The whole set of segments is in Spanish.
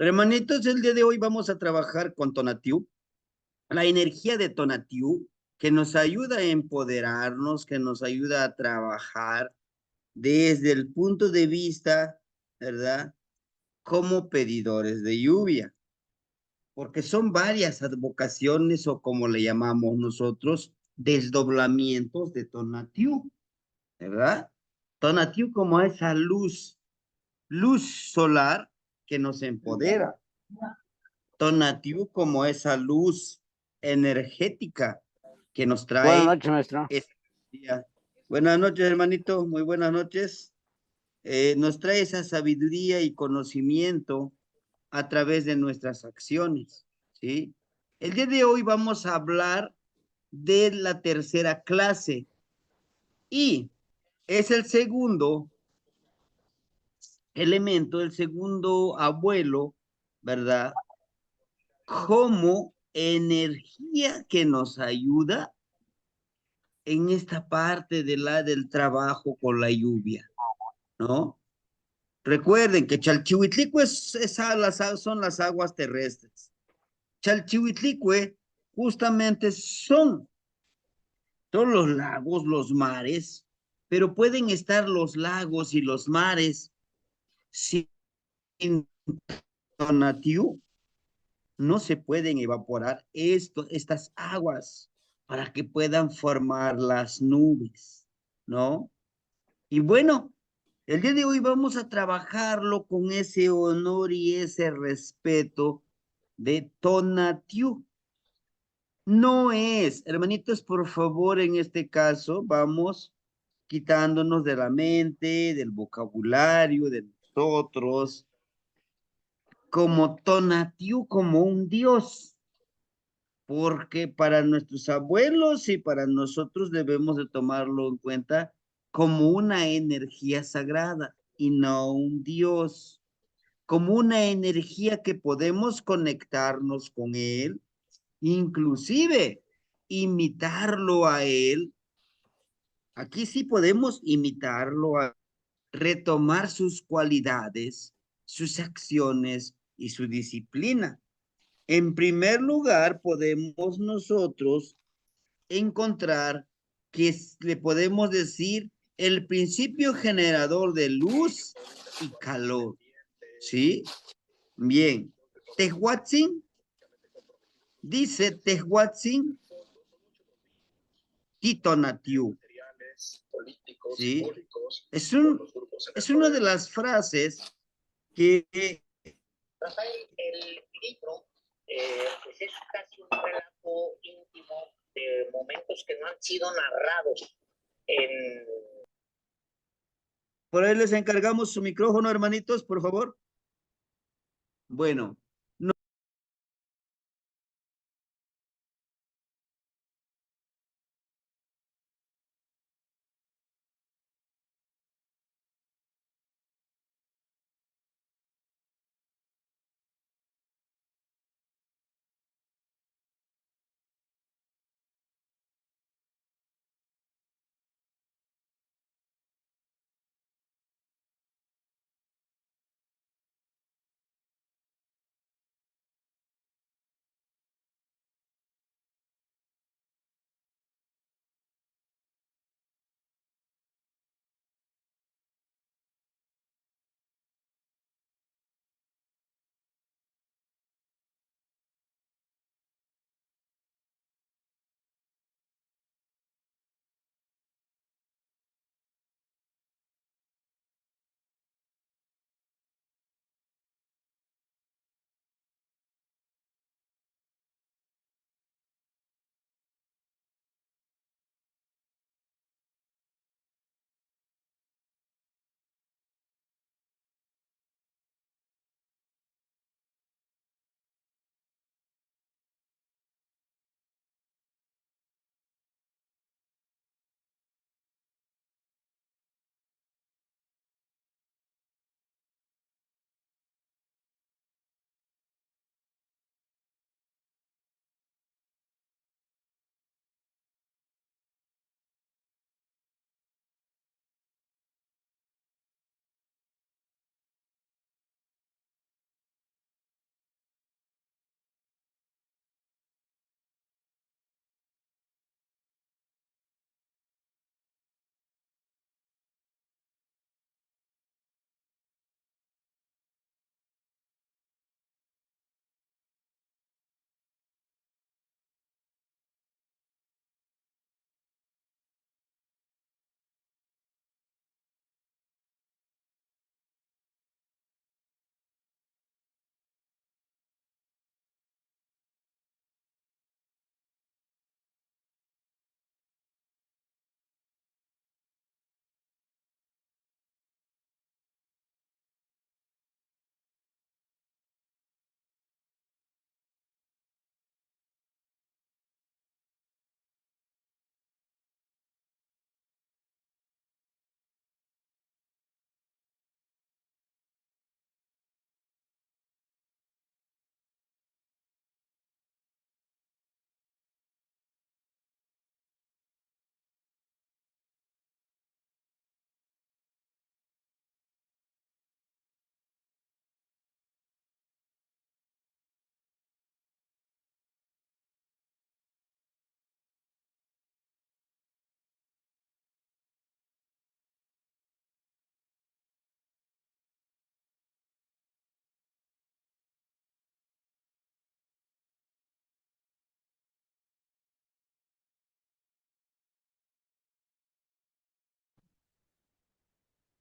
Hermanitos, el día de hoy vamos a trabajar con Tonatiuh, la energía de Tonatiuh, que nos ayuda a empoderarnos, que nos ayuda a trabajar desde el punto de vista, ¿verdad? Como pedidores de lluvia, porque son varias advocaciones o como le llamamos nosotros, desdoblamientos de Tonatiuh, ¿verdad? Tonatiuh como esa luz solar que nos empodera. Tonatiuh como esa luz energética que nos Buenas trae noches, maestro. esa energía. Buenas noches, hermanito, muy buenas noches. Nos trae esa sabiduría y conocimiento a través de nuestras acciones, ¿sí? El día de hoy vamos a hablar de la tercera clase y es el segundo elemento, el segundo abuelo, ¿verdad? Como energía que nos ayuda en esta parte del trabajo con la lluvia, ¿no? Recuerden que Chalchihuitlicue son las aguas terrestres. Chalchihuitlicue justamente son los lagos, los mares, pero pueden estar los lagos y los mares sin Tonatiuh, no se pueden evaporar estas aguas para que puedan formar las nubes, ¿no? Y bueno, el día de hoy vamos a trabajarlo con ese honor y ese respeto de Tonatiuh. No es, hermanitos, por favor, en este caso, vamos quitándonos de la mente, del vocabulario, de nosotros, como Tonatiuh, como un dios, porque para nuestros abuelos y para nosotros debemos de tomarlo en cuenta como una energía sagrada y no un dios, como una energía que podemos conectarnos con él, inclusive imitarlo a él. Aquí sí podemos imitarlo, a retomar sus cualidades, sus acciones y su disciplina. En primer lugar, podemos nosotros encontrar que le podemos decir el principio generador de luz y calor, ¿sí? Bien, Tehuatzin, dice Tehuatzin Titonatiuh, ¿sí? Es una de las frases que Rafael, el libro pues es casi un relato íntimo de momentos que no han sido narrados. En... Por ahí les encargamos su micrófono, hermanitos, por favor. Bueno,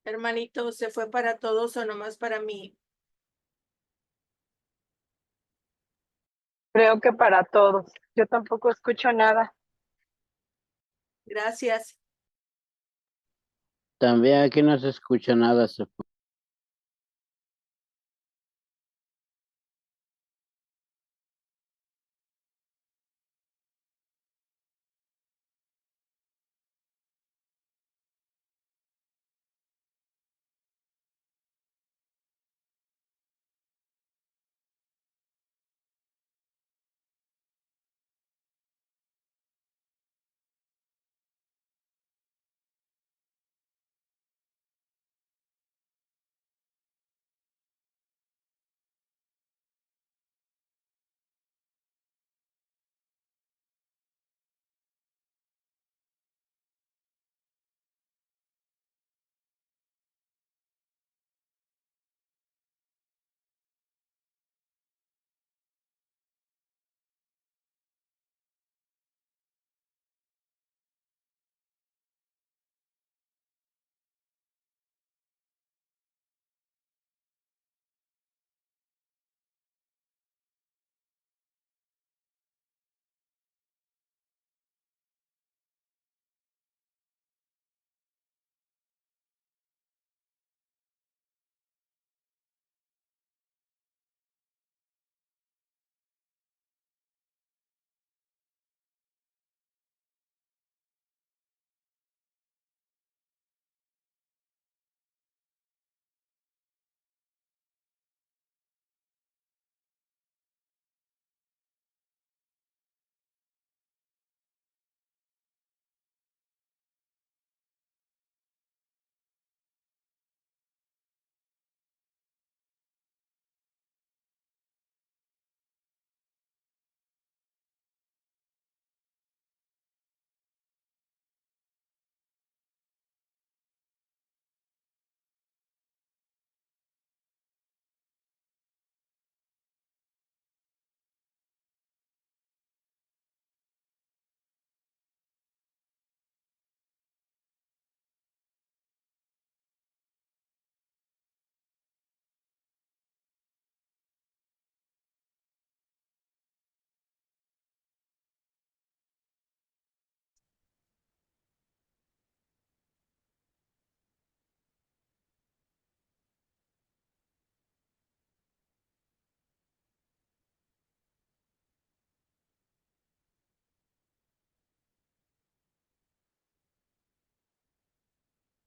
Hermanito, ¿se fue para todos o nomás para mí? Creo que para todos. Yo tampoco escucho nada. Gracias. También aquí no se escucha nada.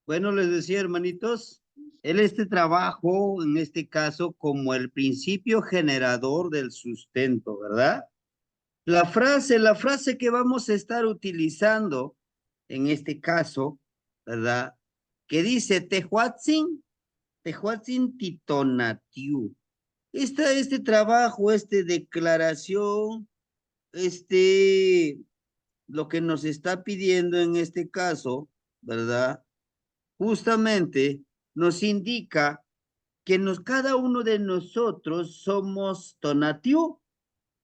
Bueno, les decía, hermanitos, este trabajo, en este caso, como el principio generador del sustento, ¿verdad? La frase que vamos a estar utilizando en este caso, ¿verdad? Que dice Tehuatzin titonatiu. Este trabajo, declaración, lo que nos está pidiendo en este caso, ¿verdad? Justamente nos indica que cada uno de nosotros somos tonatiu,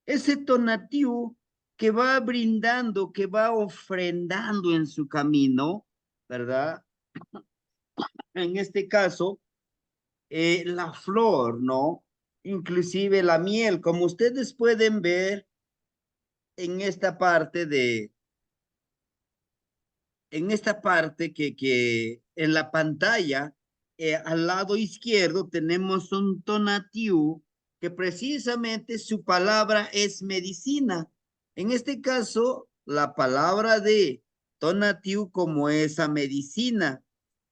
ese tonatiu que va brindando, que va ofrendando en su camino, ¿verdad? En este caso, la flor, ¿no? Inclusive la miel, como ustedes pueden ver en esta parte que en la pantalla, al lado izquierdo tenemos un tonatiu que precisamente su palabra es medicina. En este caso, la palabra de tonatiu como esa medicina.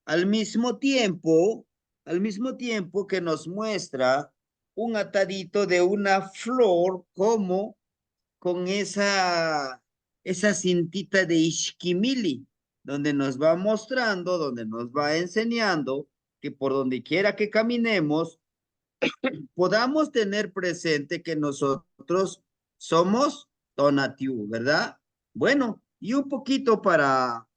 Al mismo tiempo, al mismo tiempo que nos muestra un atadito de una flor como con esa cintita de Ishkimili, donde nos va mostrando, donde nos va enseñando que por donde quiera que caminemos, podamos tener presente que nosotros somos Tonatiu, ¿verdad? Bueno, y un poquito para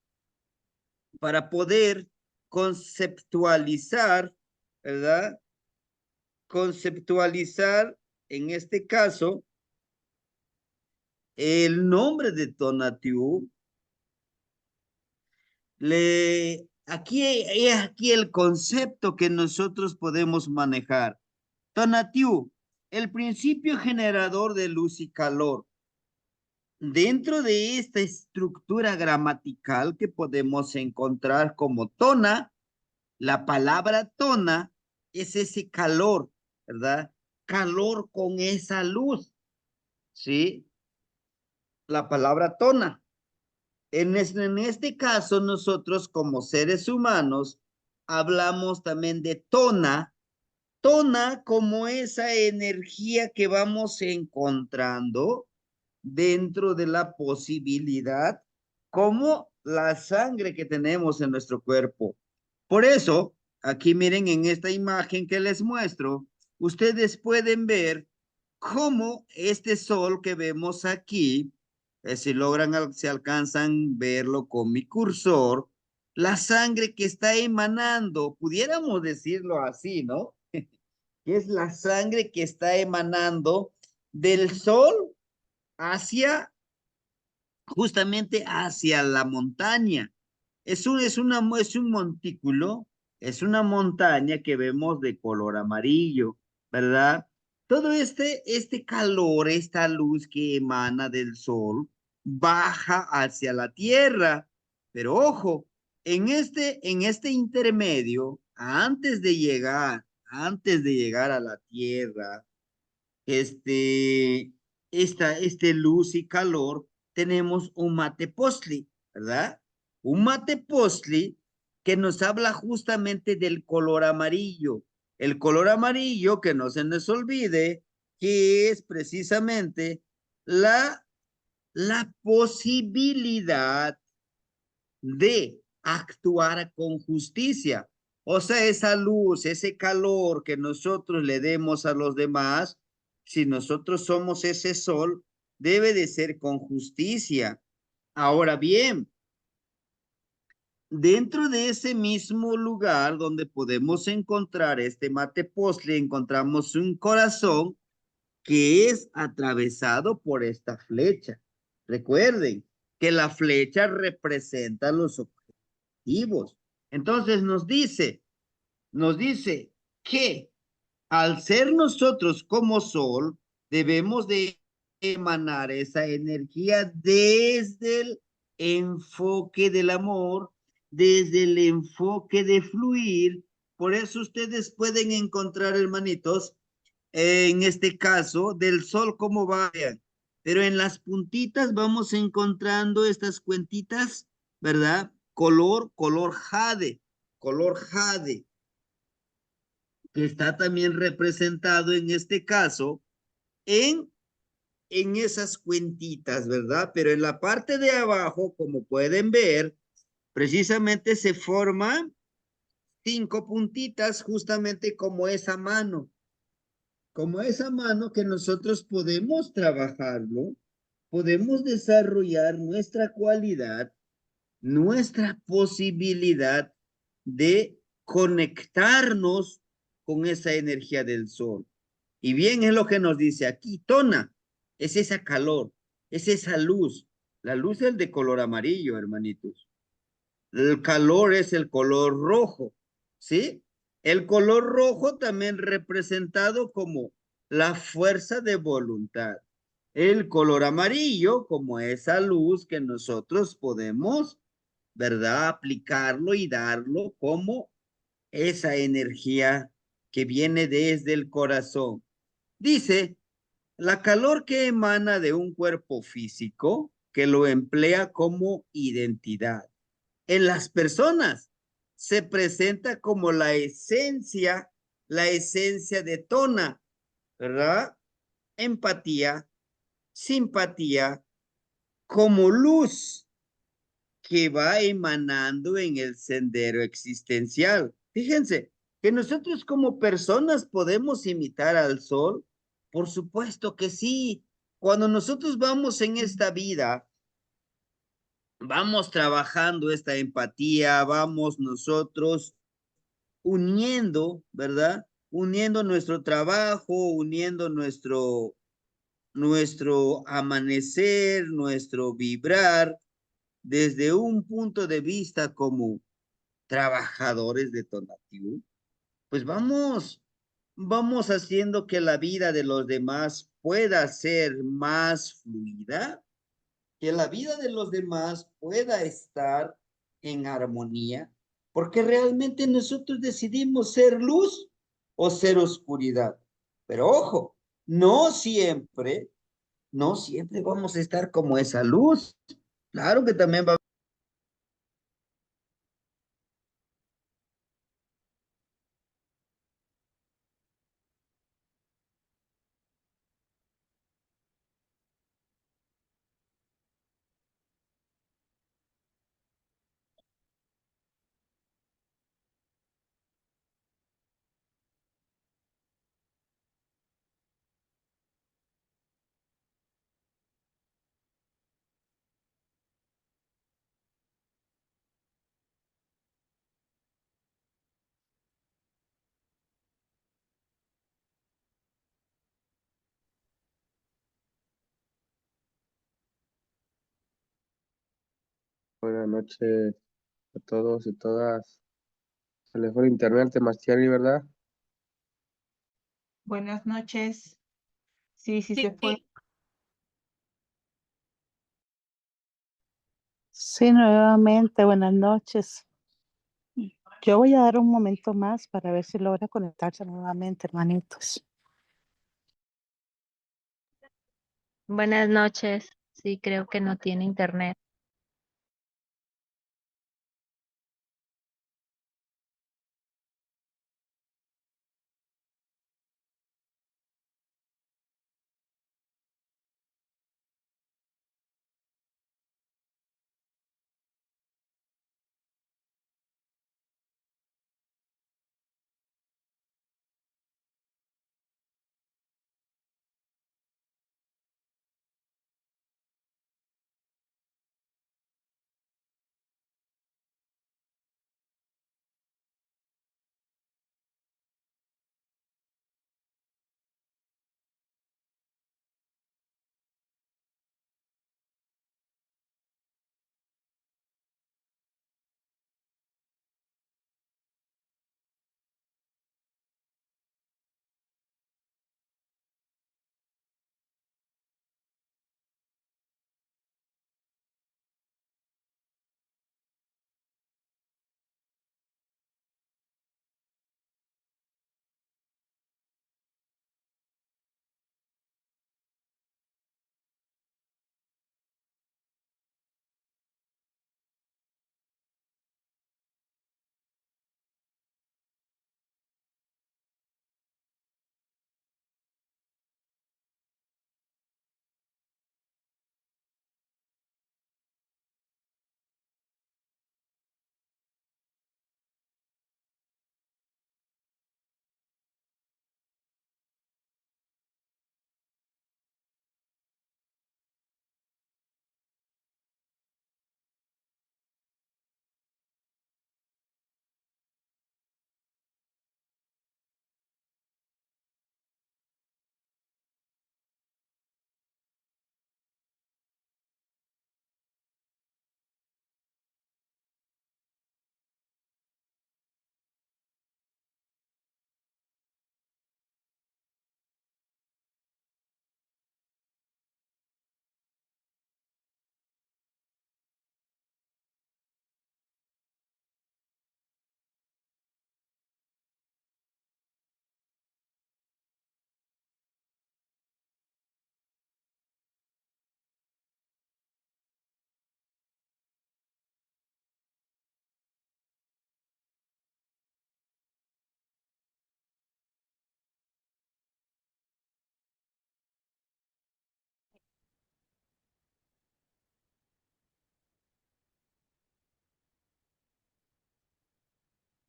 poder conceptualizar, ¿verdad? Conceptualizar, en este caso, el nombre de Tonatiu, le aquí el concepto que nosotros podemos manejar. Tonatiu, el principio generador de luz y calor. Dentro de esta estructura gramatical que podemos encontrar como tona, la palabra tona es ese calor, ¿verdad? Calor con esa luz, ¿sí? La palabra tona. En este caso, nosotros como seres humanos hablamos también de tona, tona como esa energía que vamos encontrando dentro de la posibilidad, como la sangre que tenemos en nuestro cuerpo. Por eso, aquí miren en esta imagen que les muestro, ustedes pueden ver cómo este sol que vemos aquí, si logran, si alcanzan verlo con mi cursor, la sangre que está emanando, pudiéramos decirlo así, ¿no? Que es la sangre que está emanando del sol hacia, justamente hacia la montaña. Es un montículo, es una montaña que vemos de color amarillo, ¿verdad? Todo este calor, esta luz que emana del sol, baja hacia la tierra. Pero ojo, en este intermedio, antes de llegar a la tierra, este, este luz y calor, tenemos un mate postli, ¿verdad? Un mate postli que nos habla justamente del color amarillo. El color amarillo, que no se nos olvide, que es precisamente la posibilidad de actuar con justicia. O sea, esa luz, ese calor que nosotros le demos a los demás, si nosotros somos ese sol, debe de ser con justicia. Ahora bien, dentro de ese mismo lugar donde podemos encontrar este mate postle, encontramos un corazón que es atravesado por esta flecha. Recuerden que la flecha representa los objetivos. Entonces nos dice que al ser nosotros como sol, debemos de emanar esa energía desde el enfoque del amor, desde el enfoque de fluir. Por eso ustedes pueden encontrar, hermanitos, en este caso, del sol como vayan. Pero en las puntitas vamos encontrando estas cuentitas, ¿verdad? Color jade, que está también representado en este caso en, en esas cuentitas, ¿verdad? Pero en la parte de abajo, como pueden ver, precisamente se forman 5 puntitas justamente como esa mano que nosotros podemos trabajarlo, podemos desarrollar nuestra cualidad, nuestra posibilidad de conectarnos con esa energía del sol. Y bien es lo que nos dice aquí, tona, es esa calor, es esa luz. La luz es de color amarillo, hermanitos. El calor es el color rojo, ¿sí? El color rojo también representado como la fuerza de voluntad. El color amarillo como esa luz que nosotros podemos, ¿verdad? Aplicarlo y darlo como esa energía que viene desde el corazón. Dice, la calor que emana de un cuerpo físico que lo emplea como identidad. En las personas se presenta como la esencia de tona, ¿verdad? Empatía, simpatía, como luz que va emanando en el sendero existencial. Fíjense que nosotros como personas podemos imitar al sol. Por supuesto que sí. Cuando nosotros vamos en esta vida, vamos trabajando esta empatía, vamos nosotros uniendo, ¿verdad? Uniendo nuestro trabajo, uniendo nuestro amanecer, nuestro vibrar, desde un punto de vista común. trabajadores de Tonatiuh, pues vamos haciendo que la vida de los demás pueda ser más fluida, que la vida de los demás pueda estar en armonía, porque realmente nosotros decidimos ser luz o ser oscuridad. Pero ojo, no siempre vamos a estar como esa luz. Claro que también va. Buenas noches a todos y todas. Se le fue el internet de Mastiari, ¿verdad? Buenas noches. Sí, sí Sí, se fue. Sí, nuevamente, buenas noches. Yo voy a dar un momento más para ver si logra conectarse nuevamente, hermanitos. Buenas noches. Sí, creo que no tiene internet.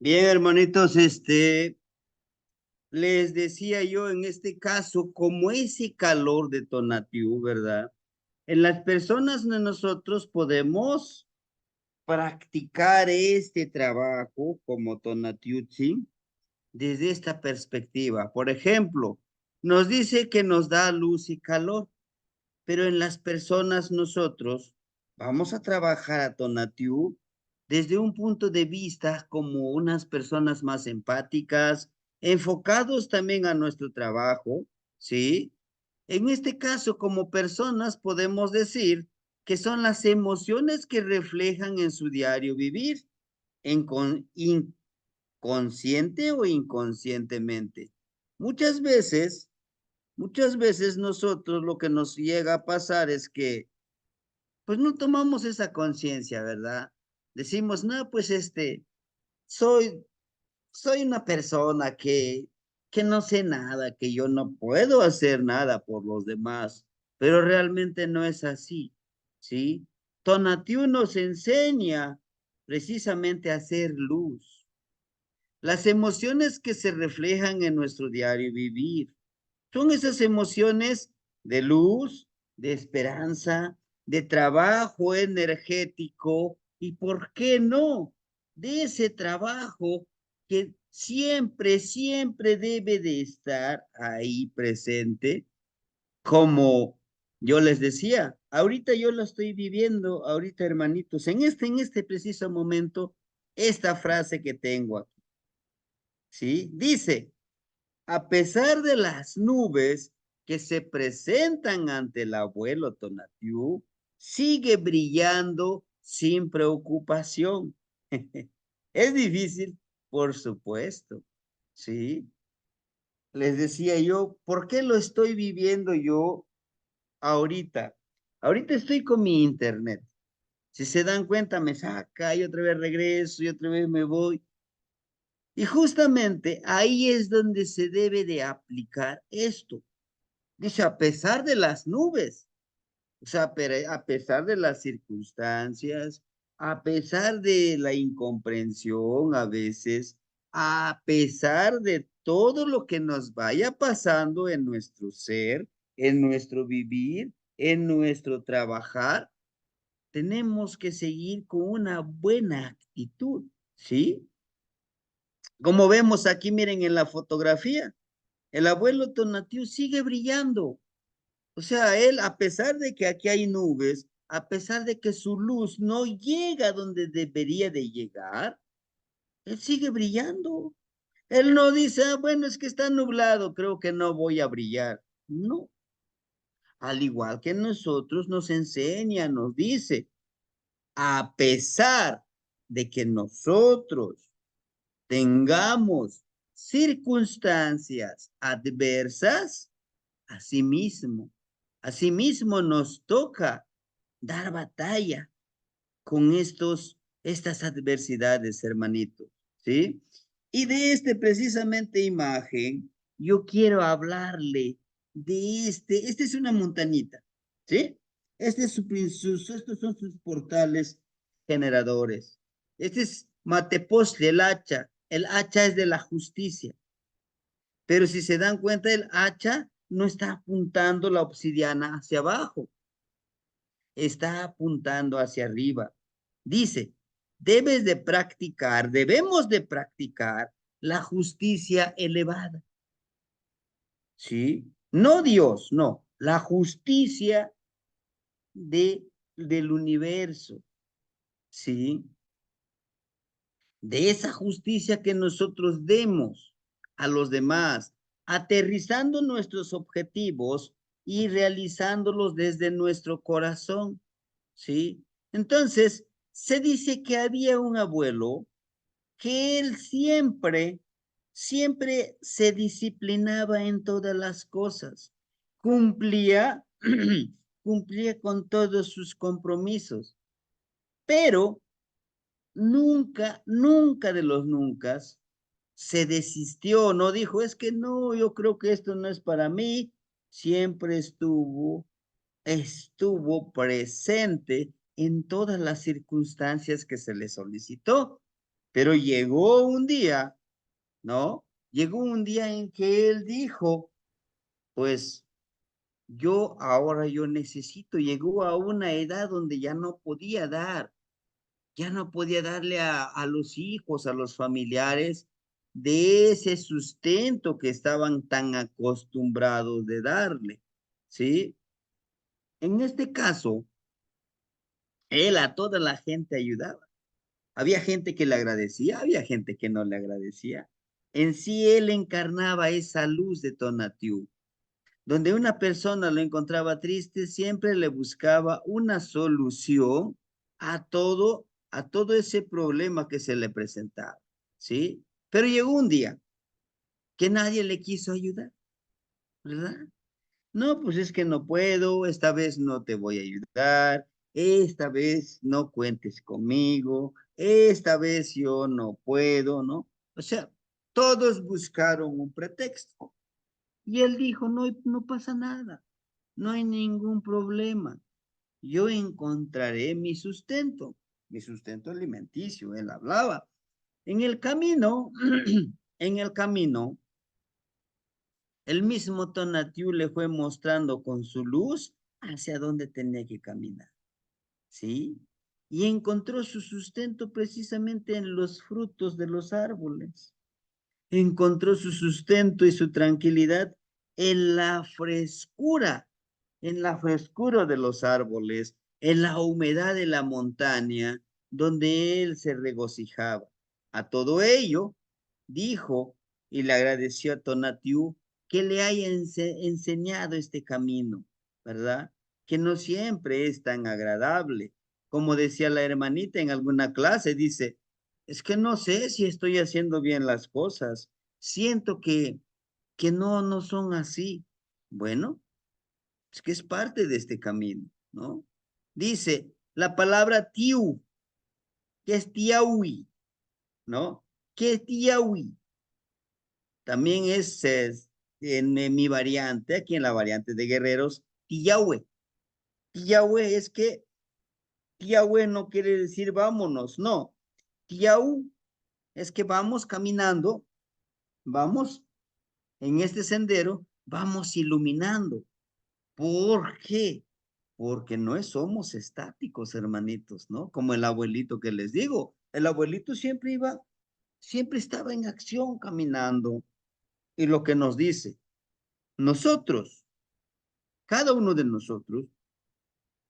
Bien, hermanitos, les decía yo en este caso, como ese calor de Tonatiuh, ¿verdad? En las personas de nosotros podemos practicar este trabajo como Tonatiuh, ¿sí? Desde esta perspectiva. Por ejemplo, nos dice que nos da luz y calor, pero en las personas nosotros vamos a trabajar a Tonatiuh desde un punto de vista como unas personas más empáticas, enfocados también a nuestro trabajo, ¿sí? En este caso, como personas, podemos decir que son las emociones que reflejan en su diario vivir, consciente o inconscientemente. Muchas veces nosotros lo que nos llega a pasar es que pues no tomamos esa conciencia, ¿verdad? Decimos, no, pues soy, soy una persona que no sé nada, que yo no puedo hacer nada por los demás, pero realmente no es así, ¿sí? Tonatiuh nos enseña precisamente a hacer luz. Las emociones que se reflejan en nuestro diario vivir son esas emociones de luz, de esperanza, de trabajo energético y, ¿por qué no? De ese trabajo que siempre, siempre debe de estar ahí presente, como yo les decía, ahorita yo lo estoy viviendo, ahorita hermanitos, en este preciso momento, esta frase que tengo aquí, ¿sí? Dice, a pesar de las nubes que se presentan ante el abuelo Tonatiuh, sigue brillando sin preocupación. Es difícil, por supuesto, ¿sí? Les decía yo, ¿por qué lo estoy viviendo yo ahorita? Ahorita estoy con mi internet. Si se dan cuenta, me saca y otra vez regreso y otra vez me voy. Y justamente ahí es donde se debe de aplicar esto. Dice, a pesar de las nubes, o sea, pero a pesar de las circunstancias, a pesar de la incomprensión a veces, a pesar de todo lo que nos vaya pasando en nuestro ser, en nuestro vivir, en nuestro trabajar, tenemos que seguir con una buena actitud, ¿sí? Como vemos aquí, miren en la fotografía, el abuelo Tonatiuh sigue brillando. O sea, él, a pesar de que aquí hay nubes, a pesar de que su luz no llega donde debería de llegar, él sigue brillando. Él no dice, ah, bueno, es que está nublado, creo que no voy a brillar. No. Al igual que nosotros nos enseña, nos dice, a pesar de que nosotros tengamos circunstancias adversas, asimismo, asimismo nos toca dar batalla con estas adversidades, hermanitos, ¿sí? Y de precisamente imagen, yo quiero hablarle de esta es una montañita, ¿sí? Estos son sus portales generadores. Este es Matepoztle, el hacha es de la justicia, pero si se dan cuenta, el hacha no está apuntando la obsidiana hacia abajo, está apuntando hacia arriba. Dice, debemos de practicar la justicia elevada. ¿Sí? No Dios, no, la justicia del universo. ¿Sí? De esa justicia que nosotros demos a los demás, aterrizando nuestros objetivos y realizándolos desde nuestro corazón, ¿sí? Entonces, se dice que había un abuelo que él siempre se disciplinaba en todas las cosas, cumplía, cumplía con todos sus compromisos, pero nunca de los nunca se desistió, no dijo, es que no, yo creo que esto no es para mí, siempre estuvo presente en todas las circunstancias que se le solicitó, pero llegó un día, ¿no? Llegó un día en que él dijo, pues yo necesito, llegó a una edad donde ya no podía darle a los hijos, a los familiares, de ese sustento que estaban tan acostumbrados de darle, ¿sí? En este caso, él a toda la gente ayudaba, Había gente que le agradecía, había gente que no le agradecía. En sí él encarnaba esa luz de Tonatiuh. Donde una persona lo encontraba triste, siempre le buscaba una solución a todo ese problema que se le presentaba, ¿sí? Pero llegó un día que nadie le quiso ayudar, ¿verdad? No, pues es que no puedo, esta vez no te voy a ayudar, esta vez no cuentes conmigo, esta vez yo no puedo, ¿no? O sea, todos buscaron un pretexto. Y él dijo, no, no pasa nada, no hay ningún problema. Yo encontraré mi sustento alimenticio, él hablaba. En el camino, en el camino, el mismo Tonatiuh le fue mostrando con su luz hacia dónde tenía que caminar, ¿sí? Y encontró su sustento precisamente en los frutos de los árboles. Encontró su sustento y su tranquilidad en la frescura de los árboles, en la humedad de la montaña, donde él se regocijaba. A todo ello, dijo y le agradeció a Tonatiuh que le haya enseñado este camino, ¿verdad? Que no siempre es tan agradable. Como decía la hermanita en alguna clase, dice, es que no sé si estoy haciendo bien las cosas. Siento que no son así. Bueno, es que es parte de este camino, ¿no? Dice la palabra tiu, que es tiahui, ¿no? ¿Qué es tiahui? También es en mi variante, aquí en la variante de Guerreros, tiyahue. Tiyahue es que Tiyahue no quiere decir vámonos, no. Tiyahu es que vamos caminando, vamos en este sendero, vamos iluminando. ¿Por qué? Porque no somos estáticos, hermanitos, ¿no? Como el abuelito que les digo. El abuelito siempre estaba en acción caminando. Y lo que nos dice, nosotros, cada uno de nosotros,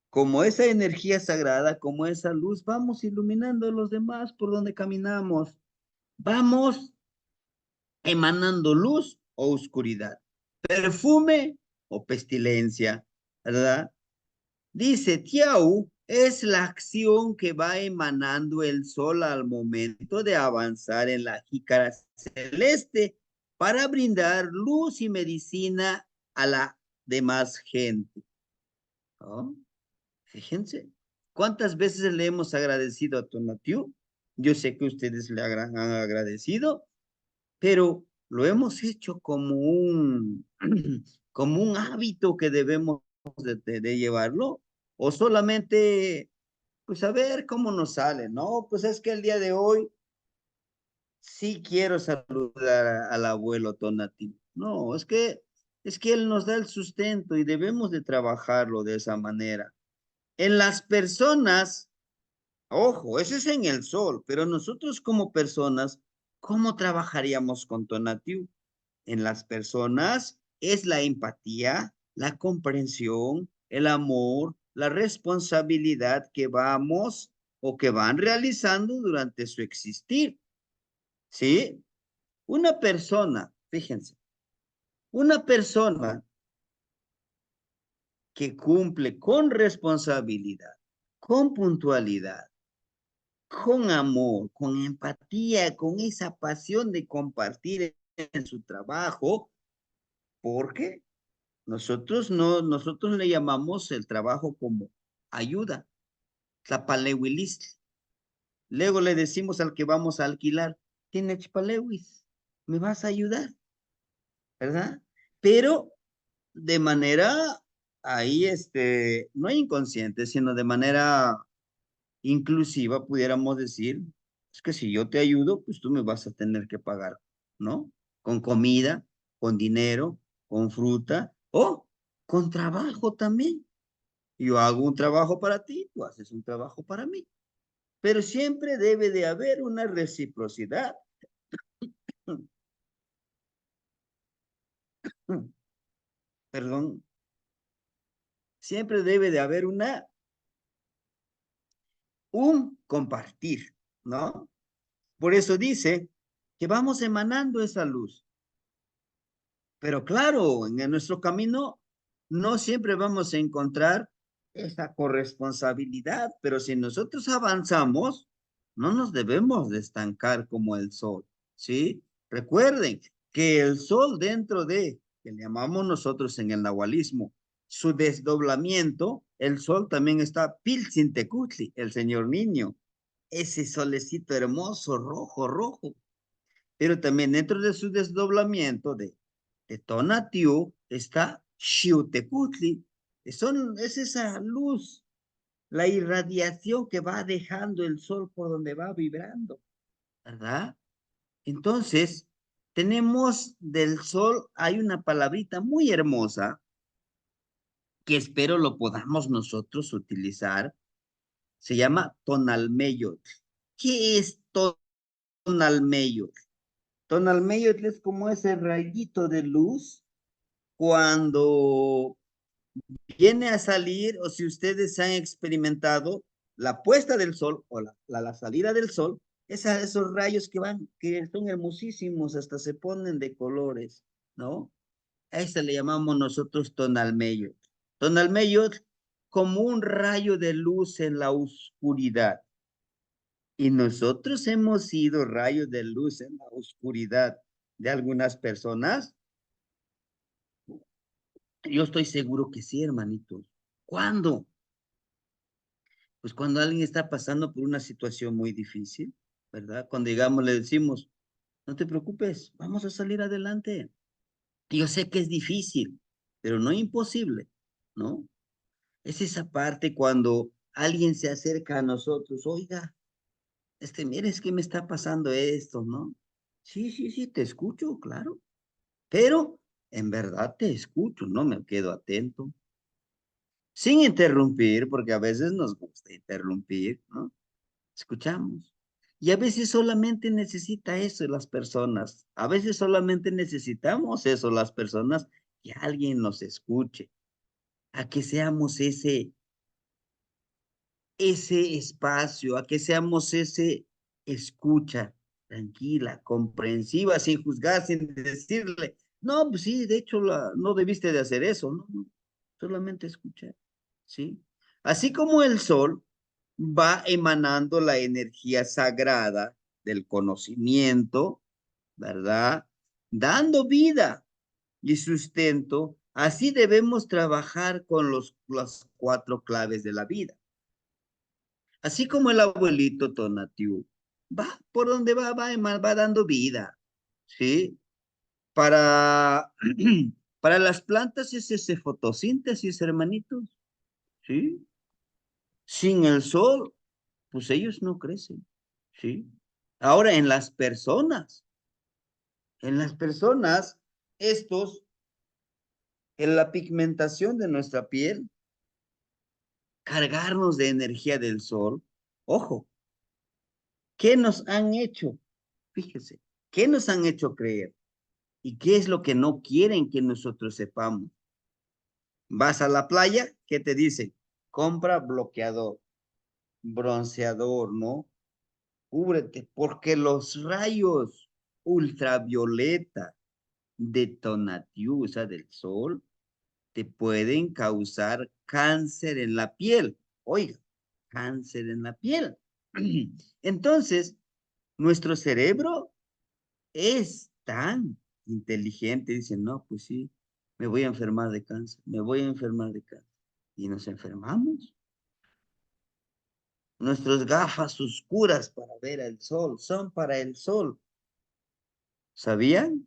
como esa energía sagrada, como esa luz, vamos iluminando a los demás por donde caminamos. Vamos emanando luz o oscuridad, perfume o pestilencia, ¿verdad? Dice, Tiau es la acción que va emanando el sol al momento de avanzar en la jícara celeste para brindar luz y medicina a la demás gente. ¿Oh? Fíjense, ¿cuántas veces le hemos agradecido a Tonatiuh? Yo sé que ustedes le han agradecido, pero lo hemos hecho como como un hábito que debemos de llevarlo, o solamente, pues a ver cómo nos sale, ¿no? Pues es que el día de hoy sí quiero saludar al abuelo Tonatiuh. No, es que él nos da el sustento y debemos de trabajarlo de esa manera. En las personas, ojo, eso es en el sol, pero nosotros como personas, ¿cómo trabajaríamos con Tonatiuh? En las personas es la empatía, la comprensión, el amor, la responsabilidad que vamos o que van realizando durante su existir. ¿Sí? Una persona, fíjense, una persona que cumple con responsabilidad, con puntualidad, con amor, con empatía, con esa pasión de compartir en su trabajo, porque nosotros le llamamos el trabajo como ayuda, tlapaleuilis. Luego le decimos al que vamos a alquilar, tiene chpaleuis, me vas a ayudar, ¿verdad? Pero de manera ahí, no inconsciente, sino de manera inclusiva, pudiéramos decir, es que si yo te ayudo, pues tú me vas a tener que pagar, ¿no? Con comida, con dinero, con fruta o con trabajo también. Yo hago un trabajo para ti, tú haces un trabajo para mí. Pero siempre debe de haber una reciprocidad. Perdón. Siempre debe de haber un compartir, ¿no? Por eso dice que vamos emanando esa luz. Pero claro, en nuestro camino no siempre vamos a encontrar esa corresponsabilidad, pero si nosotros avanzamos, no nos debemos de estancar como el sol, ¿sí? Recuerden que el sol dentro de, que le llamamos nosotros en el nahualismo, su desdoblamiento, el sol también está Piltzintecutli, el señor niño, ese solecito hermoso, rojo, rojo, pero también dentro de su desdoblamiento de Tonatiuh está Xiuhtecutli. Es esa luz, la irradiación que va dejando el sol por donde va vibrando, ¿verdad? Entonces, tenemos del sol, hay una palabrita muy hermosa que espero lo podamos nosotros utilizar. Se llama Tonalmeyotl. ¿Qué es Tonalmeyotl? Tonalmeyotl es como ese rayito de luz cuando viene a salir, o si ustedes han experimentado la puesta del sol o la salida del sol, esos rayos que van, que son hermosísimos, hasta se ponen de colores, ¿no? A ese le llamamos nosotros tonalmeyot. Tonalmeyot como un rayo de luz en la oscuridad. Y nosotros hemos sido rayos de luz en la oscuridad de algunas personas. Yo estoy seguro que sí, hermanitos. ¿Cuándo? Pues cuando alguien está pasando por una situación muy difícil, ¿verdad? Cuando digamos, le decimos, no te preocupes, vamos a salir adelante. Yo sé que es difícil, pero no imposible, ¿no? Es esa parte cuando alguien se acerca a nosotros, oiga, mire, es que me está pasando esto, ¿no? Sí, sí, sí, te escucho, claro, pero en verdad te escucho, no me quedo atento. Sin interrumpir, porque a veces nos gusta interrumpir, ¿no? Escuchamos. Y a veces solamente necesita eso las personas. A veces solamente necesitamos eso las personas, que alguien nos escuche, a que seamos ese espacio, a que seamos ese escucha tranquila, comprensiva, sin juzgar, sin decirle, no, pues sí, de hecho no debiste de hacer eso, no, no, solamente escuchar, ¿sí? Así como el sol va emanando la energía sagrada del conocimiento, ¿verdad? Dando vida y sustento, así debemos trabajar con las 4 claves de la vida. Así como el abuelito Tonatiuh va por donde va dando vida, ¿sí? Para, para las plantas es ese fotosíntesis, hermanitos, ¿sí? Sin el sol, pues ellos no crecen, ¿sí? Ahora, en las personas, en la pigmentación de nuestra piel, cargarnos de energía del sol, ojo, ¿qué nos han hecho? Fíjese, ¿qué nos han hecho creer? ¿Y qué es lo que no quieren que nosotros sepamos? Vas a la playa, ¿qué te dicen? Compra bloqueador, bronceador, ¿no? Cúbrete, porque los rayos ultravioleta de Tonatiuh, o sea, del sol, te pueden causar cáncer en la piel. Oiga, cáncer en la piel. Entonces, nuestro cerebro es tan inteligente, dice, no, pues sí, me voy a enfermar de cáncer, me voy a enfermar de cáncer. Y nos enfermamos. Nuestras gafas oscuras para ver el sol son para el sol. ¿Sabían?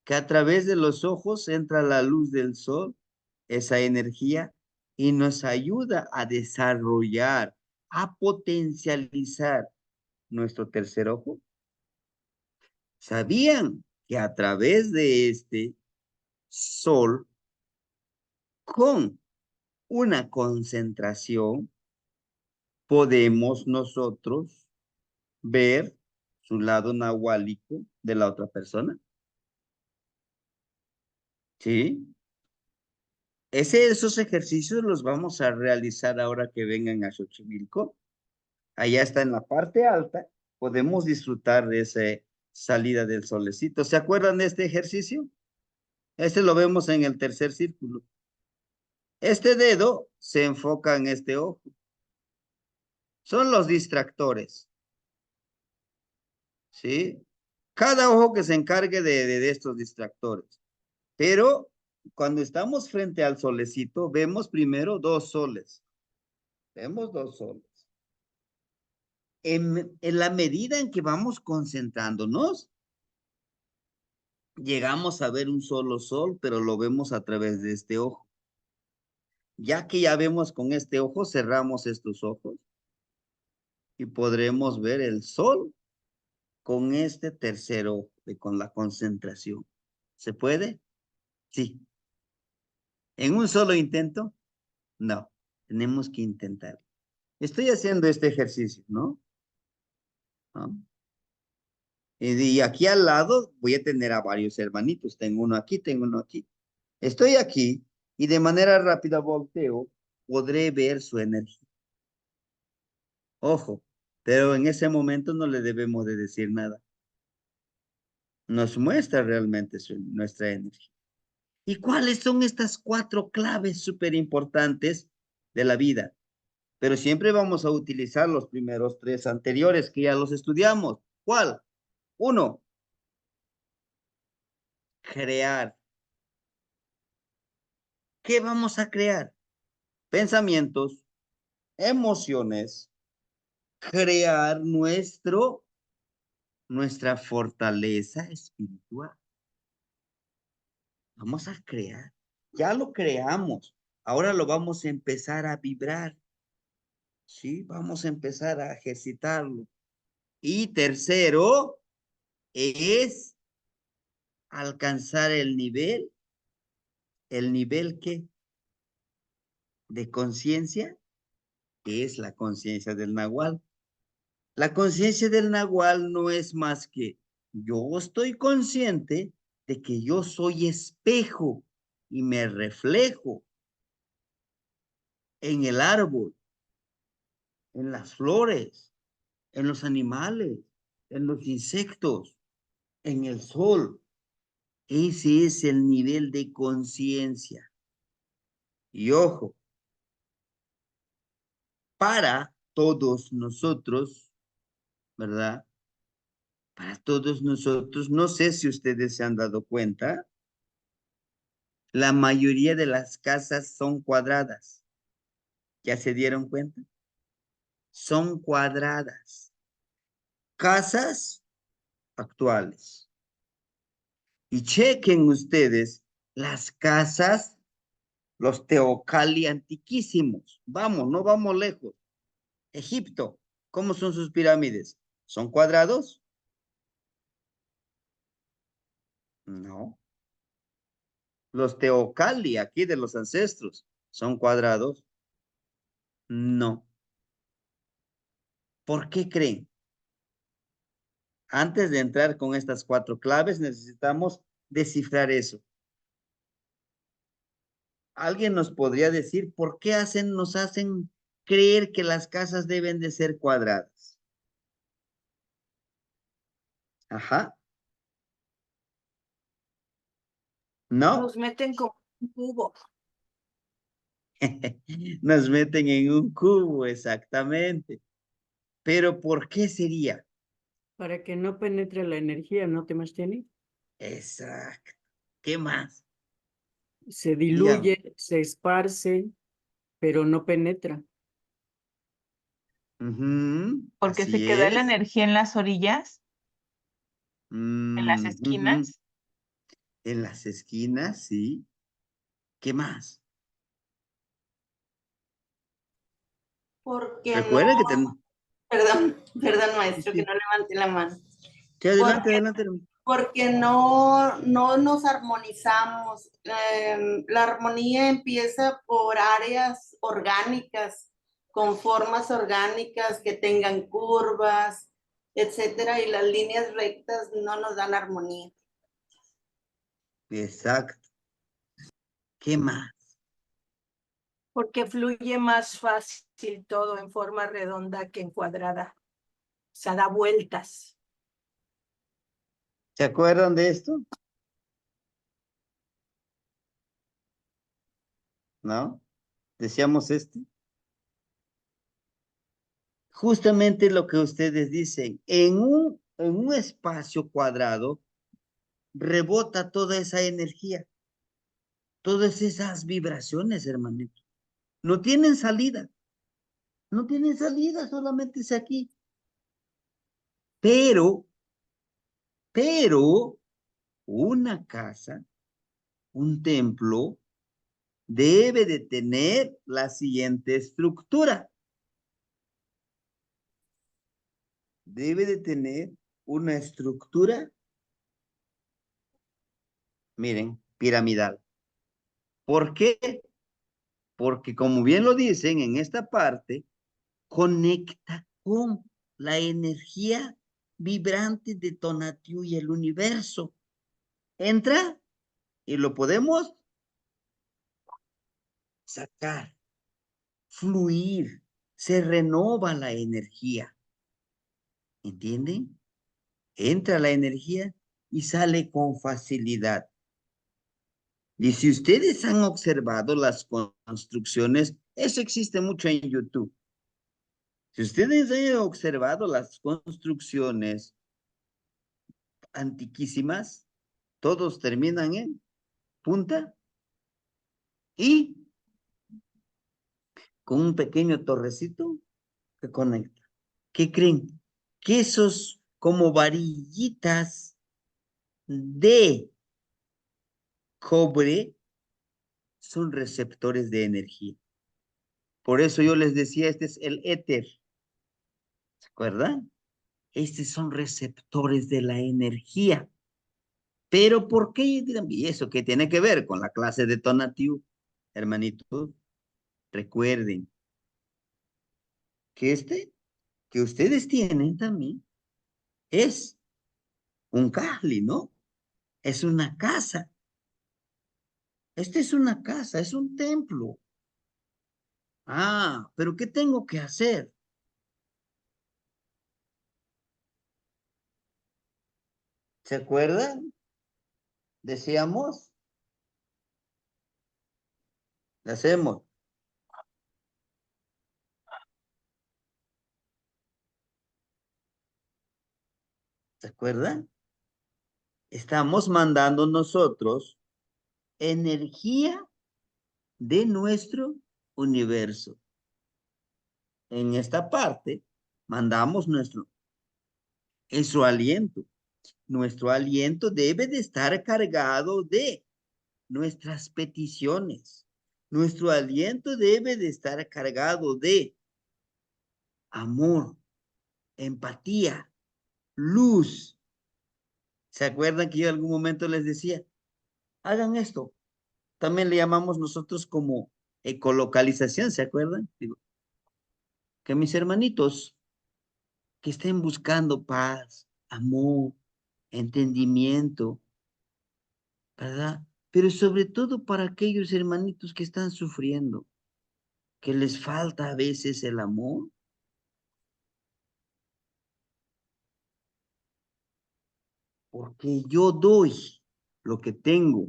Que a través de los ojos entra la luz del sol, esa energía, y nos ayuda a desarrollar, a potencializar nuestro tercer ojo. ¿Sabían que a través de este sol, con una concentración, podemos nosotros ver su lado nahuálico de la otra persona? ¿Sí? Esos ejercicios los vamos a realizar ahora que vengan a Xochimilco. Allá está en la parte alta, podemos disfrutar de esa salida del solecito. ¿Se acuerdan de este ejercicio? Este lo vemos en el tercer círculo. Este dedo se enfoca en este ojo. Son los distractores. ¿Sí? Cada ojo que se encargue de estos distractores. Pero cuando estamos frente al solecito, vemos primero dos soles. Vemos dos soles. En la medida en que vamos concentrándonos, llegamos a ver un solo sol, pero lo vemos a través de este ojo. Ya que ya vemos con este ojo, cerramos estos ojos y podremos ver el sol con este tercer ojo, con la concentración. ¿Se puede? Sí. ¿En un solo intento? No. Tenemos que intentar. Estoy haciendo este ejercicio, ¿no? ¿No? Y aquí al lado voy a tener a varios hermanitos. Tengo uno aquí, tengo uno aquí. Estoy aquí y de manera rápida volteo, podré ver su energía. Ojo, pero en ese momento no le debemos de decir nada. Nos muestra realmente nuestra energía. ¿Y cuáles son estas 4 claves súper importantes de la vida? Pero siempre vamos a utilizar los primeros 3 anteriores que ya los estudiamos. ¿Cuál? 1. Crear. ¿Qué vamos a crear? Pensamientos, emociones, crear nuestra fortaleza espiritual. Vamos a crear. Ya lo creamos. Ahora lo vamos a empezar a vibrar. Sí, vamos a empezar a ejercitarlo. Y tercero es alcanzar el nivel ¿qué? De conciencia, que es la conciencia del Nahual. La conciencia del Nahual no es más que yo estoy consciente de que yo soy espejo y me reflejo en el árbol, en las flores, en los animales, en los insectos, en el sol. Ese es el nivel de conciencia. Y ojo, para todos nosotros, ¿verdad? Para todos nosotros, no sé si ustedes se han dado cuenta, la mayoría de las casas son cuadradas. ¿Ya se dieron cuenta? Son cuadradas. Casas actuales. Y chequen ustedes las casas, los teocalli antiquísimos. Vamos, no vamos lejos. Egipto, ¿cómo son sus pirámides? ¿Son cuadrados? No. Los teocalli aquí de los ancestros, ¿son cuadrados? No. ¿Por qué creen? Antes de entrar con estas 4 claves, necesitamos descifrar eso. ¿Alguien nos podría decir por qué nos hacen creer que las casas deben de ser cuadradas? Ajá. ¿No? Nos meten como un cubo. Nos meten en un cubo, exactamente. Pero ¿por qué sería? Para que no penetre la energía, ¿no te más tiene? Exacto. ¿Qué más? Se Dígame. diluye, se esparce, pero no penetra. Porque se Así queda la es. energía en las orillas, en las Ujú. esquinas. En las esquinas, sí. ¿Qué más? Porque Recuerden que perdón maestro, que sí. no levante la mano. Sí, adelante, Porque, adelante. porque no nos armonizamos. La armonía empieza por áreas orgánicas, con formas orgánicas que tengan curvas, etcétera, y las líneas rectas no nos dan armonía. Exacto. ¿Qué más? Porque fluye más fácil todo en forma redonda que en cuadrada. O sea, da vueltas. ¿Se acuerdan de esto? ¿No? Decíamos justamente lo que ustedes dicen, en un espacio cuadrado rebota toda esa energía, todas esas vibraciones, hermanito. No tienen salida, no tienen salida, solamente es aquí. Pero, una casa, un templo, debe de tener la siguiente estructura. Debe de tener una estructura, miren, piramidal. ¿Por qué? Porque como bien lo dicen en esta parte, conecta con la energía vibrante de Tonatiuh y el universo. Entra y lo podemos sacar, fluir, se renova la energía. ¿Entienden? Entra la energía y sale con facilidad. Y si ustedes han observado las construcciones, eso existe mucho en YouTube. Si ustedes han observado las construcciones antiquísimas, todos terminan en punta y con un pequeño torrecito que conecta. ¿Qué creen? Que esos como varillitas de cobre son receptores de energía. Por eso yo les decía, este es el éter. ¿Se acuerdan? Estos son receptores de la energía. Pero ¿por qué? ¿Y eso qué tiene que ver con la clase de Tonatiuh? Hermanitos, recuerden que que ustedes tienen también, es un Cajli, ¿no? Es una casa. Este es una casa, es un templo. Ah, pero ¿qué tengo que hacer? ¿Se acuerdan? Decíamos, le hacemos. ¿Se acuerdan? Estamos mandando nosotros energía de nuestro universo. En esta parte, mandamos nuestro aliento. Nuestro aliento debe de estar cargado de nuestras peticiones. Nuestro aliento debe de estar cargado de amor, empatía, luz. ¿Se acuerdan que yo en algún momento les decía, hagan esto? También le llamamos nosotros como ecolocalización, ¿se acuerdan? Digo, que mis hermanitos que estén buscando paz, amor, entendimiento, ¿verdad? Pero sobre todo para aquellos hermanitos que están sufriendo, que les falta a veces el amor. Porque yo doy lo que tengo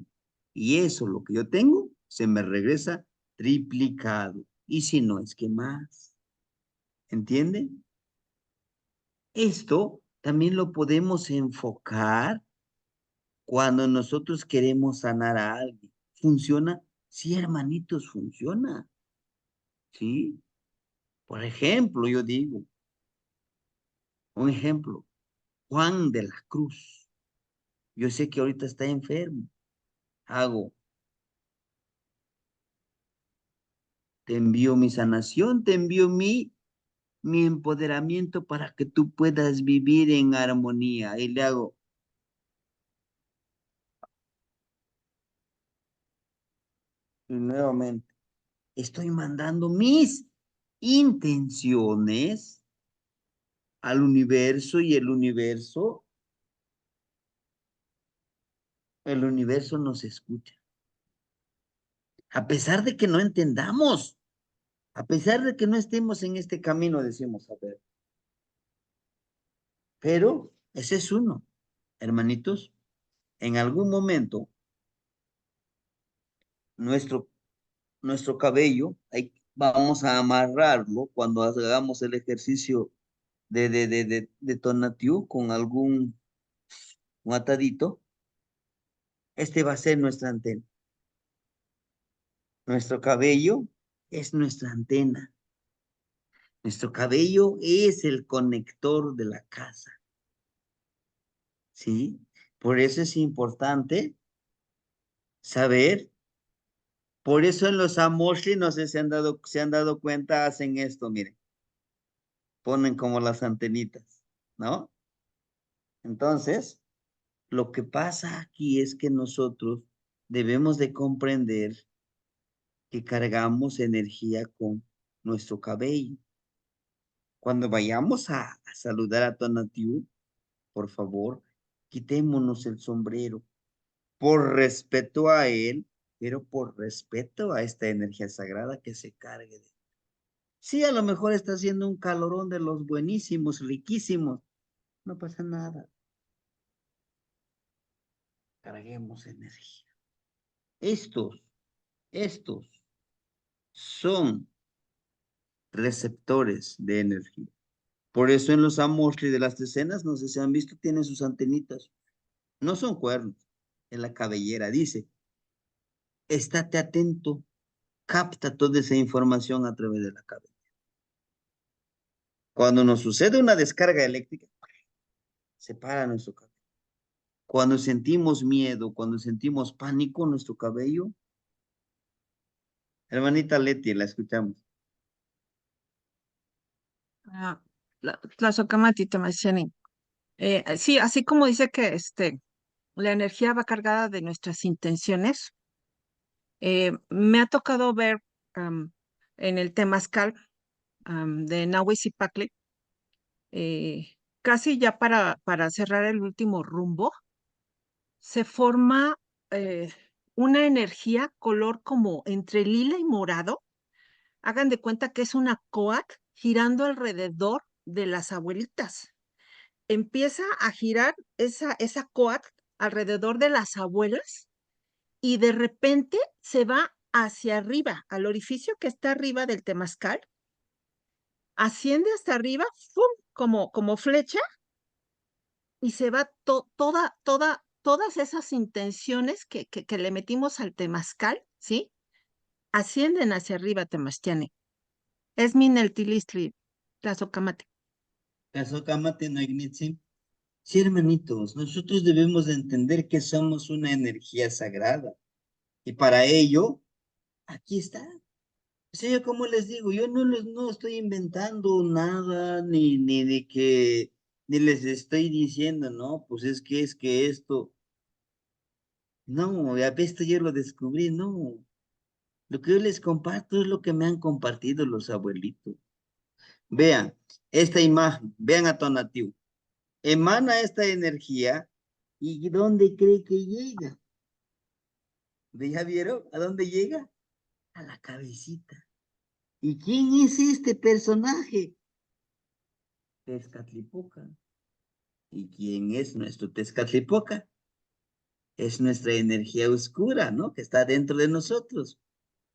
y eso, lo que yo tengo, se me regresa triplicado. Y si no es que más. ¿Entienden? Esto también lo podemos enfocar cuando nosotros queremos sanar a alguien. ¿Funciona? Sí, hermanitos, funciona. ¿Sí? Por ejemplo, yo digo, un ejemplo, Juan de la Cruz. Yo sé que ahorita está enfermo. Hago, te envío mi sanación, te envío mi empoderamiento para que tú puedas vivir en armonía. Y le hago, y nuevamente, estoy mandando mis intenciones al universo y el universo nos escucha. A pesar de que no entendamos, A pesar de que no estemos en este camino, decimos, a ver. Pero ese es uno, hermanitos. En algún momento, nuestro cabello, vamos a amarrarlo cuando hagamos el ejercicio de Tonatiuh con un atadito. Este va a ser nuestra antena. Nuestro cabello es nuestra antena. Nuestro cabello es el conector de la casa. ¿Sí? Por eso es importante saber. Por eso en los amoshi, no sé si se han dado cuenta, hacen esto, miren. Ponen como las antenitas, ¿no? Entonces, lo que pasa aquí es que nosotros debemos de comprender que cargamos energía con nuestro cabello. Cuando vayamos a saludar a Tonatiuh, por favor, quitémonos el sombrero por respeto a él, pero por respeto a esta energía sagrada que se cargue de él. Sí, a lo mejor está haciendo un calorón de los buenísimos, riquísimos. No pasa nada. Carguemos energía. Estos son receptores de energía. Por eso en los amostri de las decenas, no sé si han visto, tienen sus antenitas. No son cuernos. En la cabellera dice, estate atento, capta toda esa información a través de la cabeza. Cuando nos sucede una descarga eléctrica, se para nuestro cabello. Cuando sentimos miedo, cuando sentimos pánico, nuestro cabello. Hermanita Leti, la escuchamos. Tlazocamati, Tamashani. Sí, así como dice que la energía va cargada de nuestras intenciones, me ha tocado ver en el temazcal de Nahuizipacli, casi ya para cerrar el último rumbo, se forma una energía color como entre lila y morado. Hagan de cuenta que es una coat girando alrededor de las abuelitas. Empieza a girar esa coat alrededor de las abuelas y de repente se va hacia arriba, al orificio que está arriba del temazcal, asciende hasta arriba, ¡fum!, como flecha, y se va todas esas intenciones que le metimos al temazcal, ¿sí? Ascienden hacia arriba, Temastiane. Es Mineltilistli, Tlazocamate. Tlazocamate no ignitzi. Sí, hermanitos, nosotros debemos de entender que somos una energía sagrada. Y para ello, aquí está. O sea, yo como les digo, yo no estoy inventando nada, ni de que, ni les estoy diciendo, no, pues es que esto. No, ya esto yo lo descubrí, no. Lo que yo les comparto es lo que me han compartido los abuelitos. Vean esta imagen, vean a Tonatiuh. Emana esta energía y ¿dónde cree que llega? ¿Ya vieron? ¿A dónde llega? A la cabecita. ¿Y quién es este personaje? Tezcatlipoca. ¿Y quién es nuestro Tezcatlipoca? Es nuestra energía oscura, ¿no? Que está dentro de nosotros.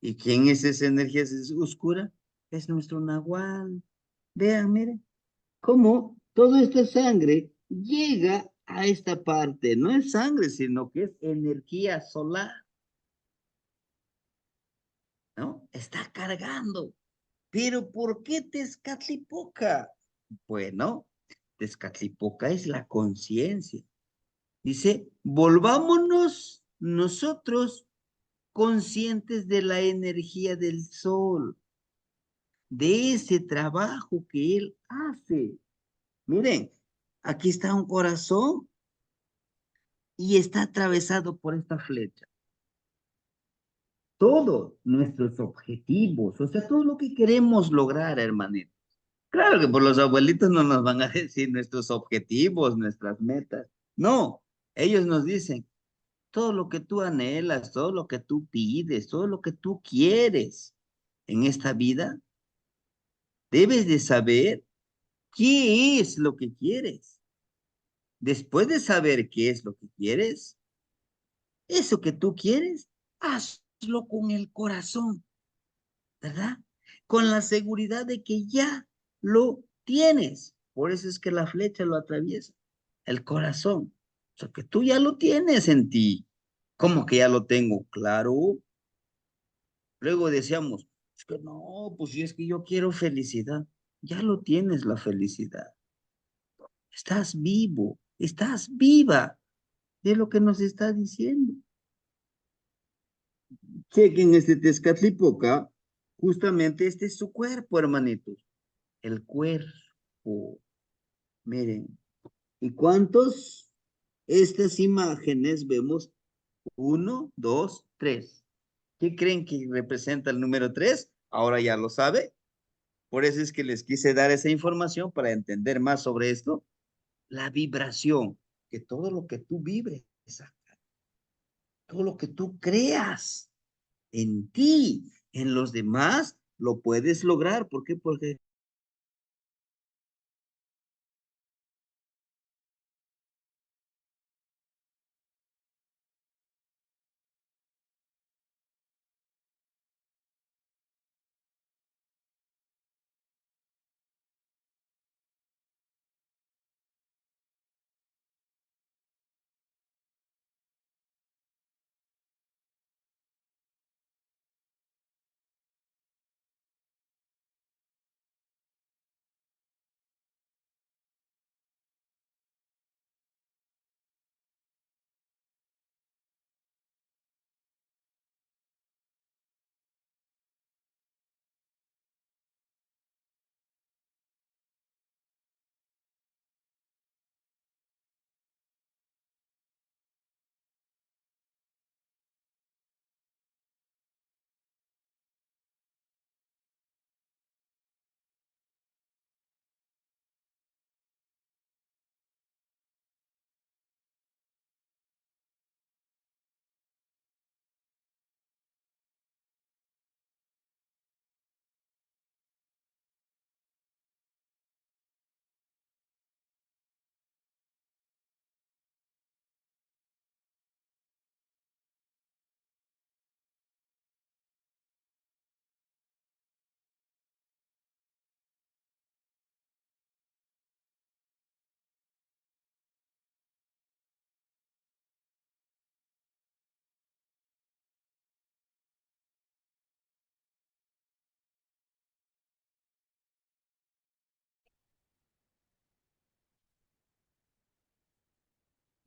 ¿Y quién es esa energía oscura? Es nuestro Nahual. Vean, miren, cómo toda esta sangre llega a esta parte. No es sangre, sino que es energía solar. ¿No? Está cargando. Pero ¿por qué Tezcatlipoca? Bueno, Tezcatlipoca es la conciencia. Dice, volvámonos nosotros conscientes de la energía del sol, de ese trabajo que él hace. Miren, aquí está un corazón y está atravesado por esta flecha. Todos nuestros objetivos, o sea, todo lo que queremos lograr, hermanito. Claro que por los abuelitos no nos van a decir nuestros objetivos, nuestras metas. No, ellos nos dicen, todo lo que tú anhelas, todo lo que tú pides, todo lo que tú quieres en esta vida, debes de saber qué es lo que quieres. Después de saber qué es lo que quieres, eso que tú quieres, hazlo con el corazón, ¿verdad? Con la seguridad de que ya lo tienes. Por eso es que la flecha lo atraviesa, el corazón. O sea, que tú ya lo tienes en ti. ¿Cómo que ya lo tengo? Claro. Luego decíamos, es que no, pues si es que yo quiero felicidad. Ya lo tienes la felicidad. Estás vivo, estás viva. Es lo que nos está diciendo. Chequen este Tezcatlipoca, justamente este es su cuerpo, hermanitos. El cuerpo. Miren. ¿Y cuántos? Estas imágenes vemos 1, 2, 3. ¿Qué creen que representa el número 3? Ahora ya lo sabe. Por eso es que les quise dar esa información para entender más sobre esto. La vibración, que todo lo que tú vibres, todo lo que tú creas en ti, en los demás, lo puedes lograr. ¿Por qué? Porque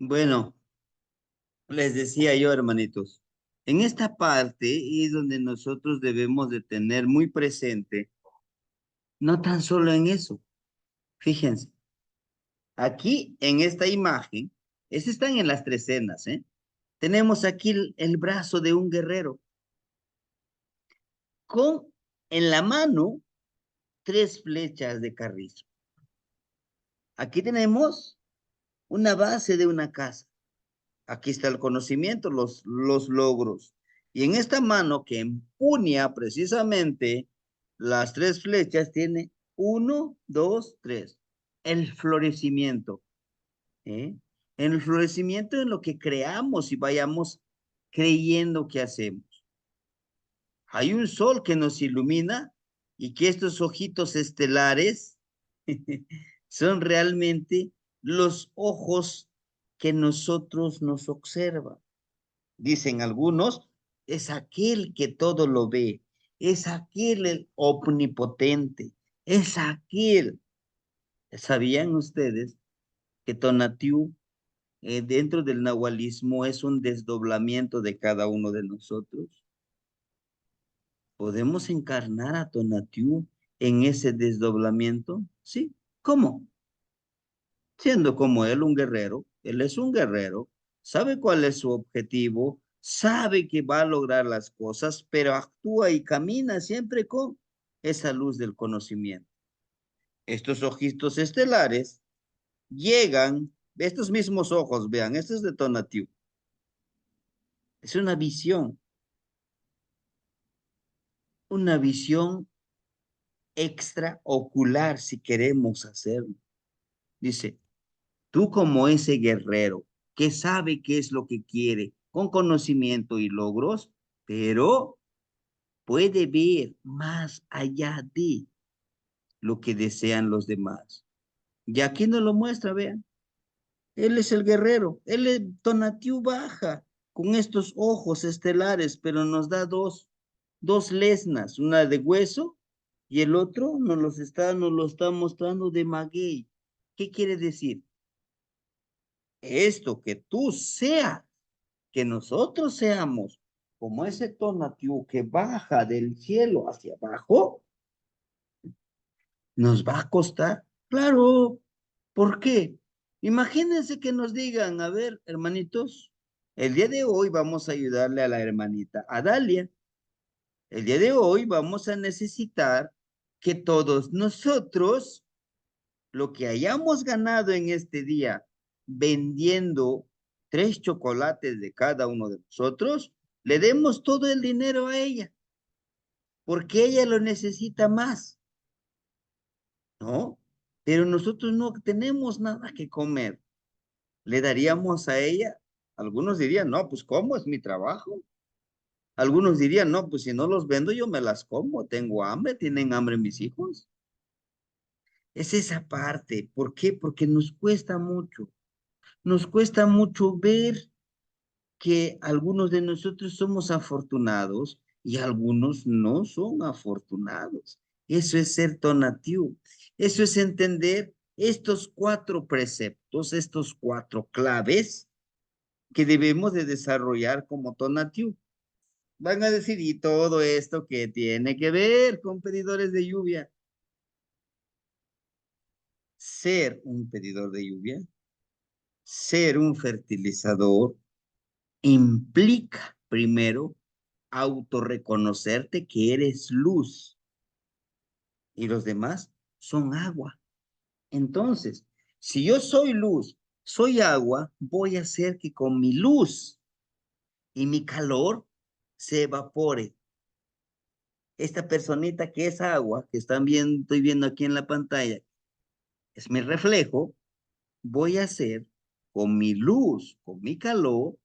bueno, les decía yo, hermanitos, en esta parte es donde nosotros debemos de tener muy presente, no tan solo en eso, fíjense, aquí en esta imagen, estas están en las tres escenas, ¿eh? Tenemos aquí el brazo de un guerrero con en la mano tres flechas de carrizo. Aquí tenemos una base de una casa. Aquí está el conocimiento, los logros. Y en esta mano que empuña precisamente las tres flechas tiene 1, 2, 3. El florecimiento. ¿Eh? En el florecimiento en lo que creamos y vayamos creyendo que hacemos. Hay un sol que nos ilumina y que estos ojitos estelares son realmente los ojos que nosotros nos observan. Dicen algunos, es aquel que todo lo ve, es aquel el omnipotente, es aquel. ¿Sabían ustedes que Tonatiuh dentro del nahualismo es un desdoblamiento de cada uno de nosotros? ¿Podemos encarnar a Tonatiuh en ese desdoblamiento? Sí. ¿Cómo? Siendo como él es un guerrero, sabe cuál es su objetivo, sabe que va a lograr las cosas, pero actúa y camina siempre con esa luz del conocimiento. Estos ojitos estelares llegan, estos mismos ojos, vean, este es de Tonatiuh. Es una visión extraocular si queremos hacerlo. Dice, tú como ese guerrero que sabe qué es lo que quiere, con conocimiento y logros, pero puede ver más allá de lo que desean los demás. Y aquí nos lo muestra, vean. Él es el guerrero, él es Tonatiuh baja con estos ojos estelares, pero nos da dos lesnas, una de hueso y el otro nos lo está mostrando de maguey. ¿Qué quiere decir? Esto que tú seas, que nosotros seamos como ese Tonatiuh que baja del cielo hacia abajo, nos va a costar. Claro, ¿por qué? Imagínense que nos digan, a ver, hermanitos, el día de hoy vamos a ayudarle a la hermanita Adalia. El día de hoy vamos a necesitar que todos nosotros, lo que hayamos ganado en este día, vendiendo 3 chocolates de cada uno de nosotros, le demos todo el dinero a ella, porque ella lo necesita más, ¿no? Pero nosotros no tenemos nada que comer. ¿Le daríamos a ella? Algunos dirían, no, pues ¿cómo? Es mi trabajo. Algunos dirían, no, pues si no los vendo yo me las como, tengo hambre, tienen hambre mis hijos. Es esa parte. ¿Por qué? Porque nos cuesta mucho. Nos cuesta mucho ver que algunos de nosotros somos afortunados y algunos no son afortunados. Eso es ser Tonatiuh. Eso es entender estos 4 preceptos, estos 4 claves que debemos de desarrollar como Tonatiuh. Van a decir, ¿y todo esto qué tiene que ver con pedidores de lluvia? Ser un pedidor de lluvia, ser un fertilizador, implica primero autorreconocerte que eres luz y los demás son agua. Entonces, si yo soy luz, soy agua, voy a hacer que con mi luz y mi calor se evapore. Esta personita que es agua, que están viendo, estoy viendo aquí en la pantalla, es mi reflejo, voy a hacer con mi luz, con mi calor,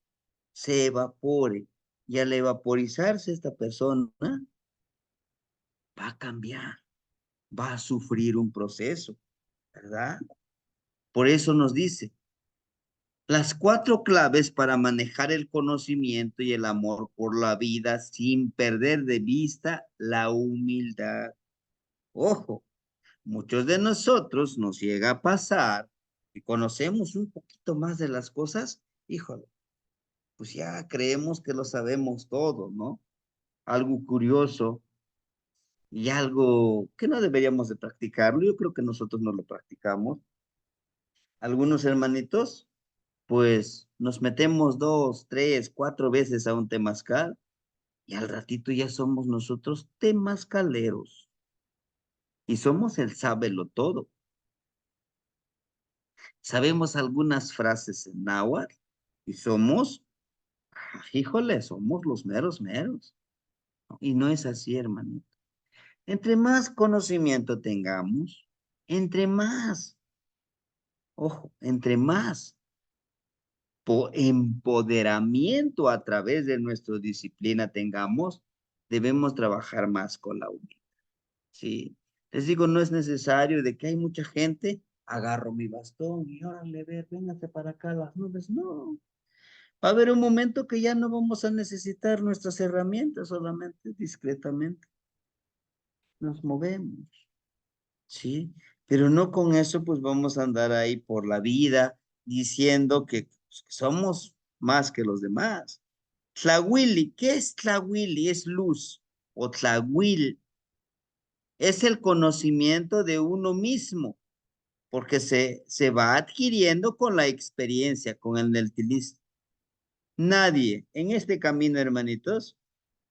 se evapore. Y al evaporizarse esta persona, va a cambiar, va a sufrir un proceso, ¿verdad? Por eso nos dice, las 4 claves para manejar el conocimiento y el amor por la vida sin perder de vista la humildad. Ojo, muchos de nosotros nos llega a pasar y conocemos un poquito más de las cosas, híjole, pues ya creemos que lo sabemos todo, ¿no? Algo curioso y algo que no deberíamos de practicarlo, yo creo que nosotros no lo practicamos. Algunos hermanitos, pues nos metemos 2, 3, 4 veces a un temazcal y al ratito ya somos nosotros temazcaleros y somos el sábelo todo. Sabemos algunas frases en náhuatl y somos, híjole, somos los meros meros. Y no es así, hermanito. Entre más conocimiento tengamos, entre más, ojo, entre más empoderamiento a través de nuestra disciplina tengamos, debemos trabajar más con la humildad. ¿Sí? Les digo, no es necesario de que hay mucha gente, agarro mi bastón y órale, ver, véngase para acá las nubes. No, va a haber un momento que ya no vamos a necesitar nuestras herramientas, solamente discretamente nos movemos, ¿sí? Pero no con eso pues vamos a andar ahí por la vida diciendo que somos más que los demás. Tlahuili, ¿qué es Tlahuili? Es luz, o Tlahuil, es el conocimiento de uno mismo, porque se va adquiriendo con la experiencia, con el utilizo. Nadie, en este camino, hermanitos,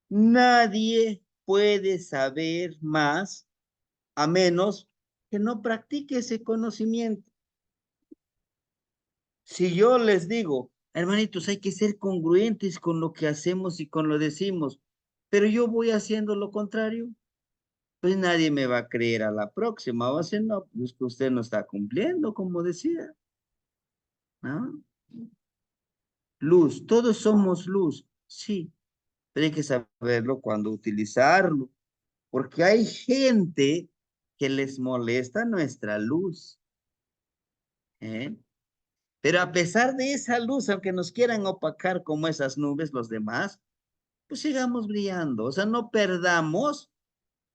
nadie puede saber más a menos que no practique ese conocimiento. Si yo les digo, hermanitos, hay que ser congruentes con lo que hacemos y con lo decimos, pero yo voy haciendo lo contrario, pues nadie me va a creer a la próxima. Va a decir, no, pues que usted no está cumpliendo, como decía, ¿no? Luz, todos somos luz, sí, pero hay que saberlo cuando utilizarlo, porque hay gente que les molesta nuestra luz, ¿eh? Pero a pesar de esa luz, aunque nos quieran opacar como esas nubes los demás, pues sigamos brillando, o sea, no perdamos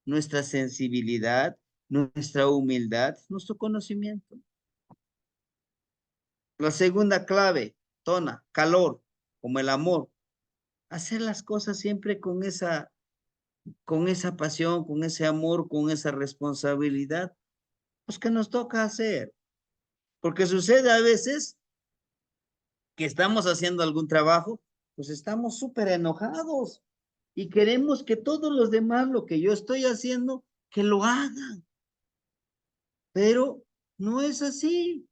nuestra sensibilidad, nuestra humildad, nuestro conocimiento. La segunda clave, tona, calor, como el amor. Hacer las cosas siempre con esa pasión, con ese amor, con esa responsabilidad, pues que nos toca hacer. Porque sucede a veces que estamos haciendo algún trabajo, pues estamos súper enojados y queremos que todos los demás lo que yo estoy haciendo, que lo hagan. Pero no es así.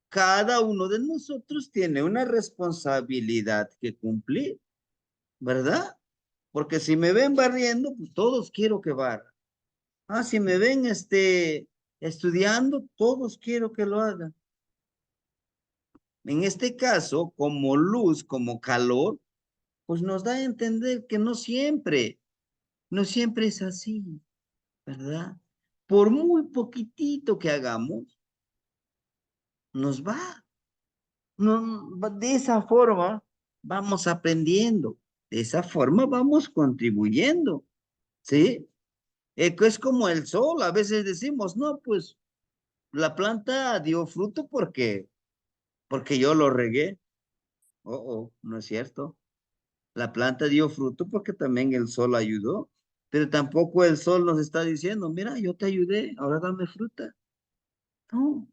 Cada uno de nosotros tiene una responsabilidad que cumplir, ¿verdad? Porque si me ven barriendo, pues todos quiero que barran. Ah, si me ven estudiando, todos quiero que lo hagan. En este caso, como luz, como calor, pues nos da a entender que no siempre es así, ¿verdad? Por muy poquitito que hagamos, nos va. No, de esa forma vamos aprendiendo, de esa forma vamos contribuyendo, ¿sí? Es como el sol, a veces decimos, no, pues la planta dio fruto porque yo lo regué. No es cierto. La planta dio fruto porque también el sol ayudó, pero tampoco el sol nos está diciendo, mira, yo te ayudé, ahora dame fruta. No,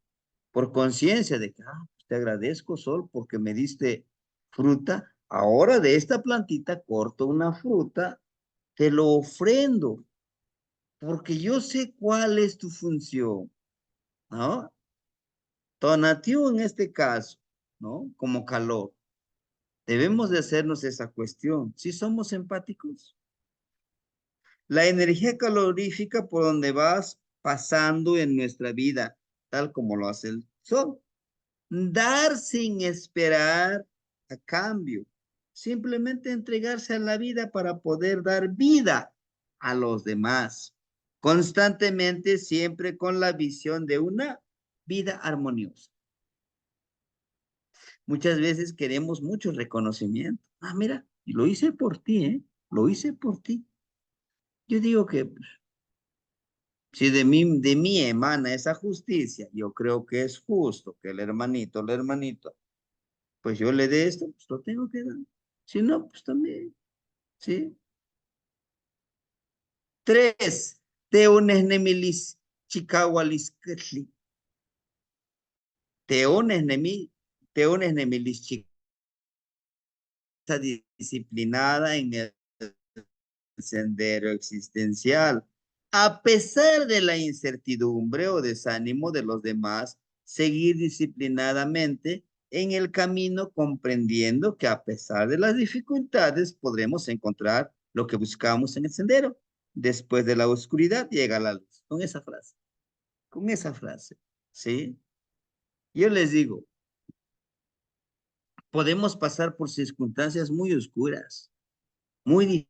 por conciencia de que, pues te agradezco, sol, porque me diste fruta. Ahora de esta plantita corto una fruta, te lo ofrendo, porque yo sé cuál es tu función, ¿no? Donativo en este caso, ¿no? Como calor. Debemos de hacernos esa cuestión. ¿Sí somos empáticos? La energía calorífica por donde vas pasando en nuestra vida, tal como lo hace el sol. Dar sin esperar a cambio. Simplemente entregarse a la vida para poder dar vida a los demás. Constantemente, siempre con la visión de una vida armoniosa. Muchas veces queremos mucho reconocimiento. Ah, mira, lo hice por ti, ¿eh? Lo hice por ti. Yo digo que pues, si de mí emana esa justicia, yo creo que es justo que el hermanito, pues yo le dé esto, pues lo tengo que dar. Si no, pues también, ¿sí? 3, teones nemilis chicahualisquetli. Teones nemilis disciplinada en el sendero existencial. A pesar de la incertidumbre o desánimo de los demás, seguir disciplinadamente en el camino comprendiendo que a pesar de las dificultades podremos encontrar lo que buscamos en el sendero. Después de la oscuridad llega la luz. Con esa frase, ¿sí? Yo les digo, podemos pasar por circunstancias muy oscuras, muy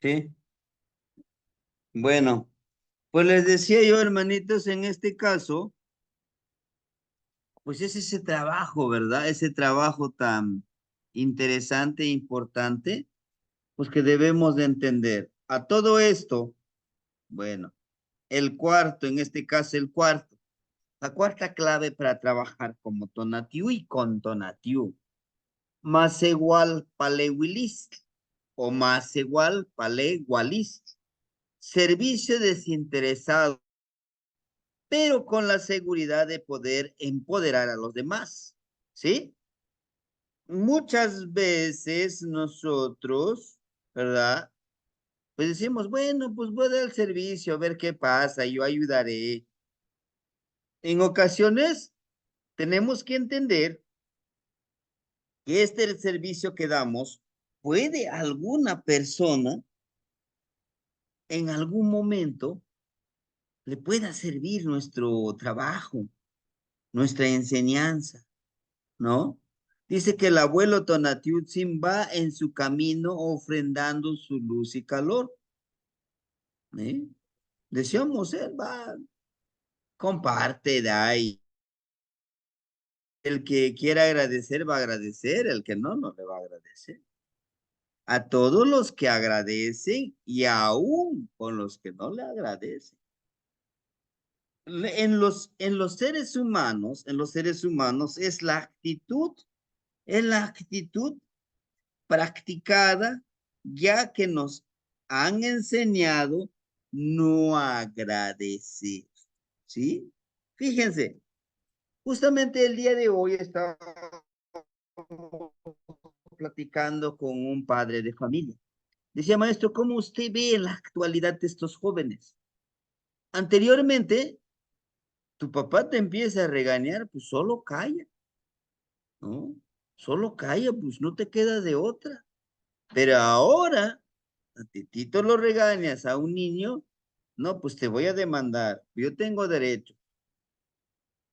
¿Sí? Bueno, pues les decía yo, hermanitos, en este caso, pues es ese trabajo, ¿verdad? Ese trabajo tan interesante e importante, pues que debemos de entender. A todo esto, bueno, el cuarto, en este caso el cuarto, la cuarta clave para trabajar como Tonatiuh y con Tonatiuh, más igual palewilist o más igual palewalist, servicio desinteresado, pero con la seguridad de poder empoderar a los demás, ¿sí? Muchas veces nosotros, ¿verdad? Pues decimos, bueno, pues voy a dar el servicio, a ver qué pasa, yo ayudaré. En ocasiones tenemos que entender que este es el servicio que damos, puede alguna persona en algún momento le pueda servir nuestro trabajo, nuestra enseñanza, ¿no? Dice que el abuelo Tonatiuh va en su camino ofrendando su luz y calor. ¿Eh? Decíamos, él va, comparte, da y el que quiera agradecer va a agradecer, el que no, no le va a agradecer. A todos los que agradecen y aún con los que no le agradecen. En los seres humanos es la actitud practicada, ya que nos han enseñado no agradecer, ¿sí? Fíjense, justamente el día de hoy estaba platicando con un padre de familia. Decía, maestro, ¿cómo usted ve en la actualidad de estos jóvenes? Anteriormente, tu papá te empieza a regañar, pues solo calla, ¿no? Solo calla, pues no te queda de otra. Pero ahora, a titito lo regañas a un niño, no, pues te voy a demandar, yo tengo derecho.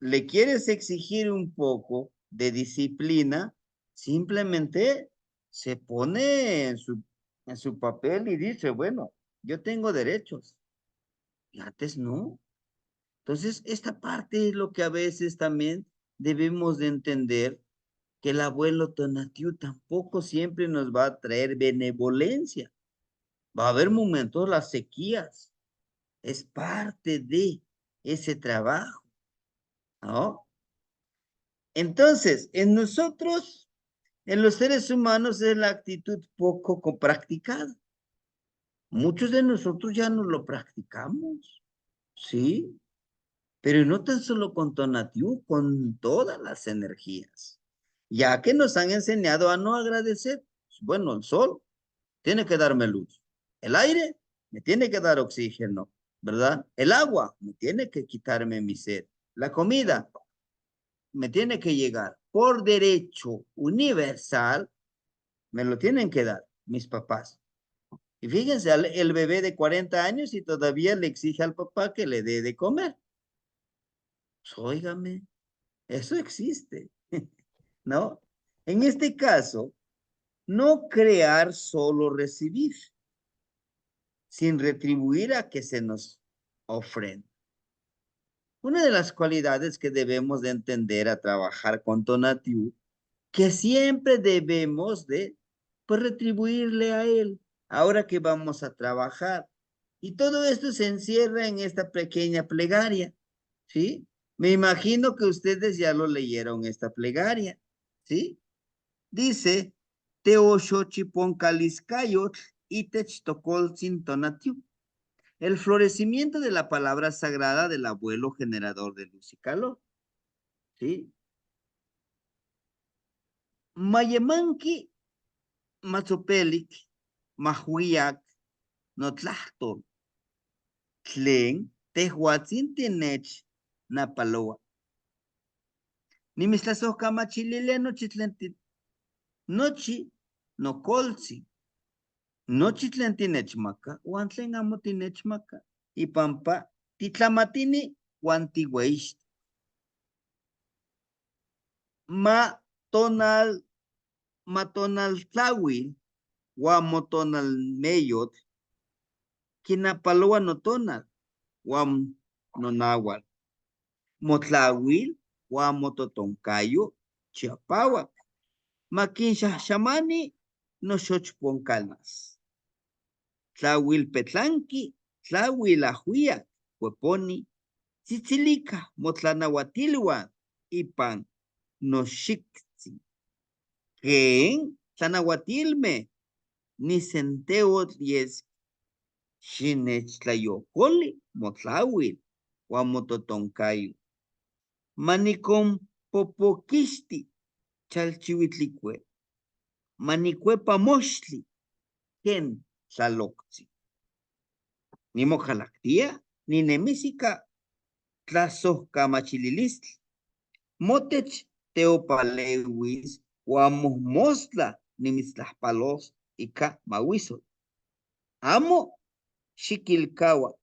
Le quieres exigir un poco de disciplina, simplemente se pone en su papel y dice, bueno, yo tengo derechos. Y antes no. Entonces, esta parte es lo que a veces también debemos de entender, que el abuelo Tonatiuh tampoco siempre nos va a traer benevolencia. Va a haber momentos, las sequías, es parte de ese trabajo, ¿no? Entonces, en nosotros, en los seres humanos, es la actitud poco practicada. Muchos de nosotros ya no lo practicamos, ¿sí? Pero no tan solo con Tonatiuh, con todas las energías, ya que nos han enseñado a no agradecer. Bueno, el sol tiene que darme luz, el aire me tiene que dar oxígeno, ¿verdad? El agua me tiene que quitarme mi sed, la comida me tiene que llegar por derecho universal, me lo tienen que dar mis papás. Y fíjense, el bebé de 40 años y todavía le exige al papá que le dé de comer. Pues, óigame, eso existe, ¿no? En este caso, no crear, solo recibir, sin retribuir a que se nos ofrenda. Una de las cualidades que debemos de entender a trabajar con Tonatiuh, que siempre debemos de, pues, retribuirle a él, ahora que vamos a trabajar. Y todo esto se encierra en esta pequeña plegaria, ¿sí? Me imagino que ustedes ya lo leyeron, esta plegaria, ¿sí? Dice, Teo Xochipon Caliscayot Itech Tocol Tonatiuh. El florecimiento de la palabra sagrada del abuelo generador de luz y calor, ¿sí? Mayemanki Mazopelik Mahuiak Notlahto Tlen Tehuatzin Tinech Napaloa. Nimislasojka machilile nochitlentit nochi no colsi. Nochi tlen tinechmaka, uan tlen amo tinechmaka. Ipampa titlamatini uan tiueixti. Ma tonal tlauil, uan motonal meyot, Quinapaloa notona, Guam nonahual. Motlawil, Guam mototoncayo, Chiapahuac. Maquinsha shamani, no xochponcanas. Tlawil petlanqui, tlawil ajuiac, hueponi, tzitzilica, motlanahuatilhuan, ipan, no xictzi. Ken, tlanahuatilme, ni centeo 10. Xinechtlayocoli, motlawil, huamototoncayo. Manicom popoquixti, chalchihuitlicue. Manicuepa moxtli, ken tlaloctzi. Ni mojalactia, ni nemisica, tlazohcamachililistli. Motech teopalewis, huamosmostla, nimitztlahpalos, ica mahuizol. Amo xiquilcaua,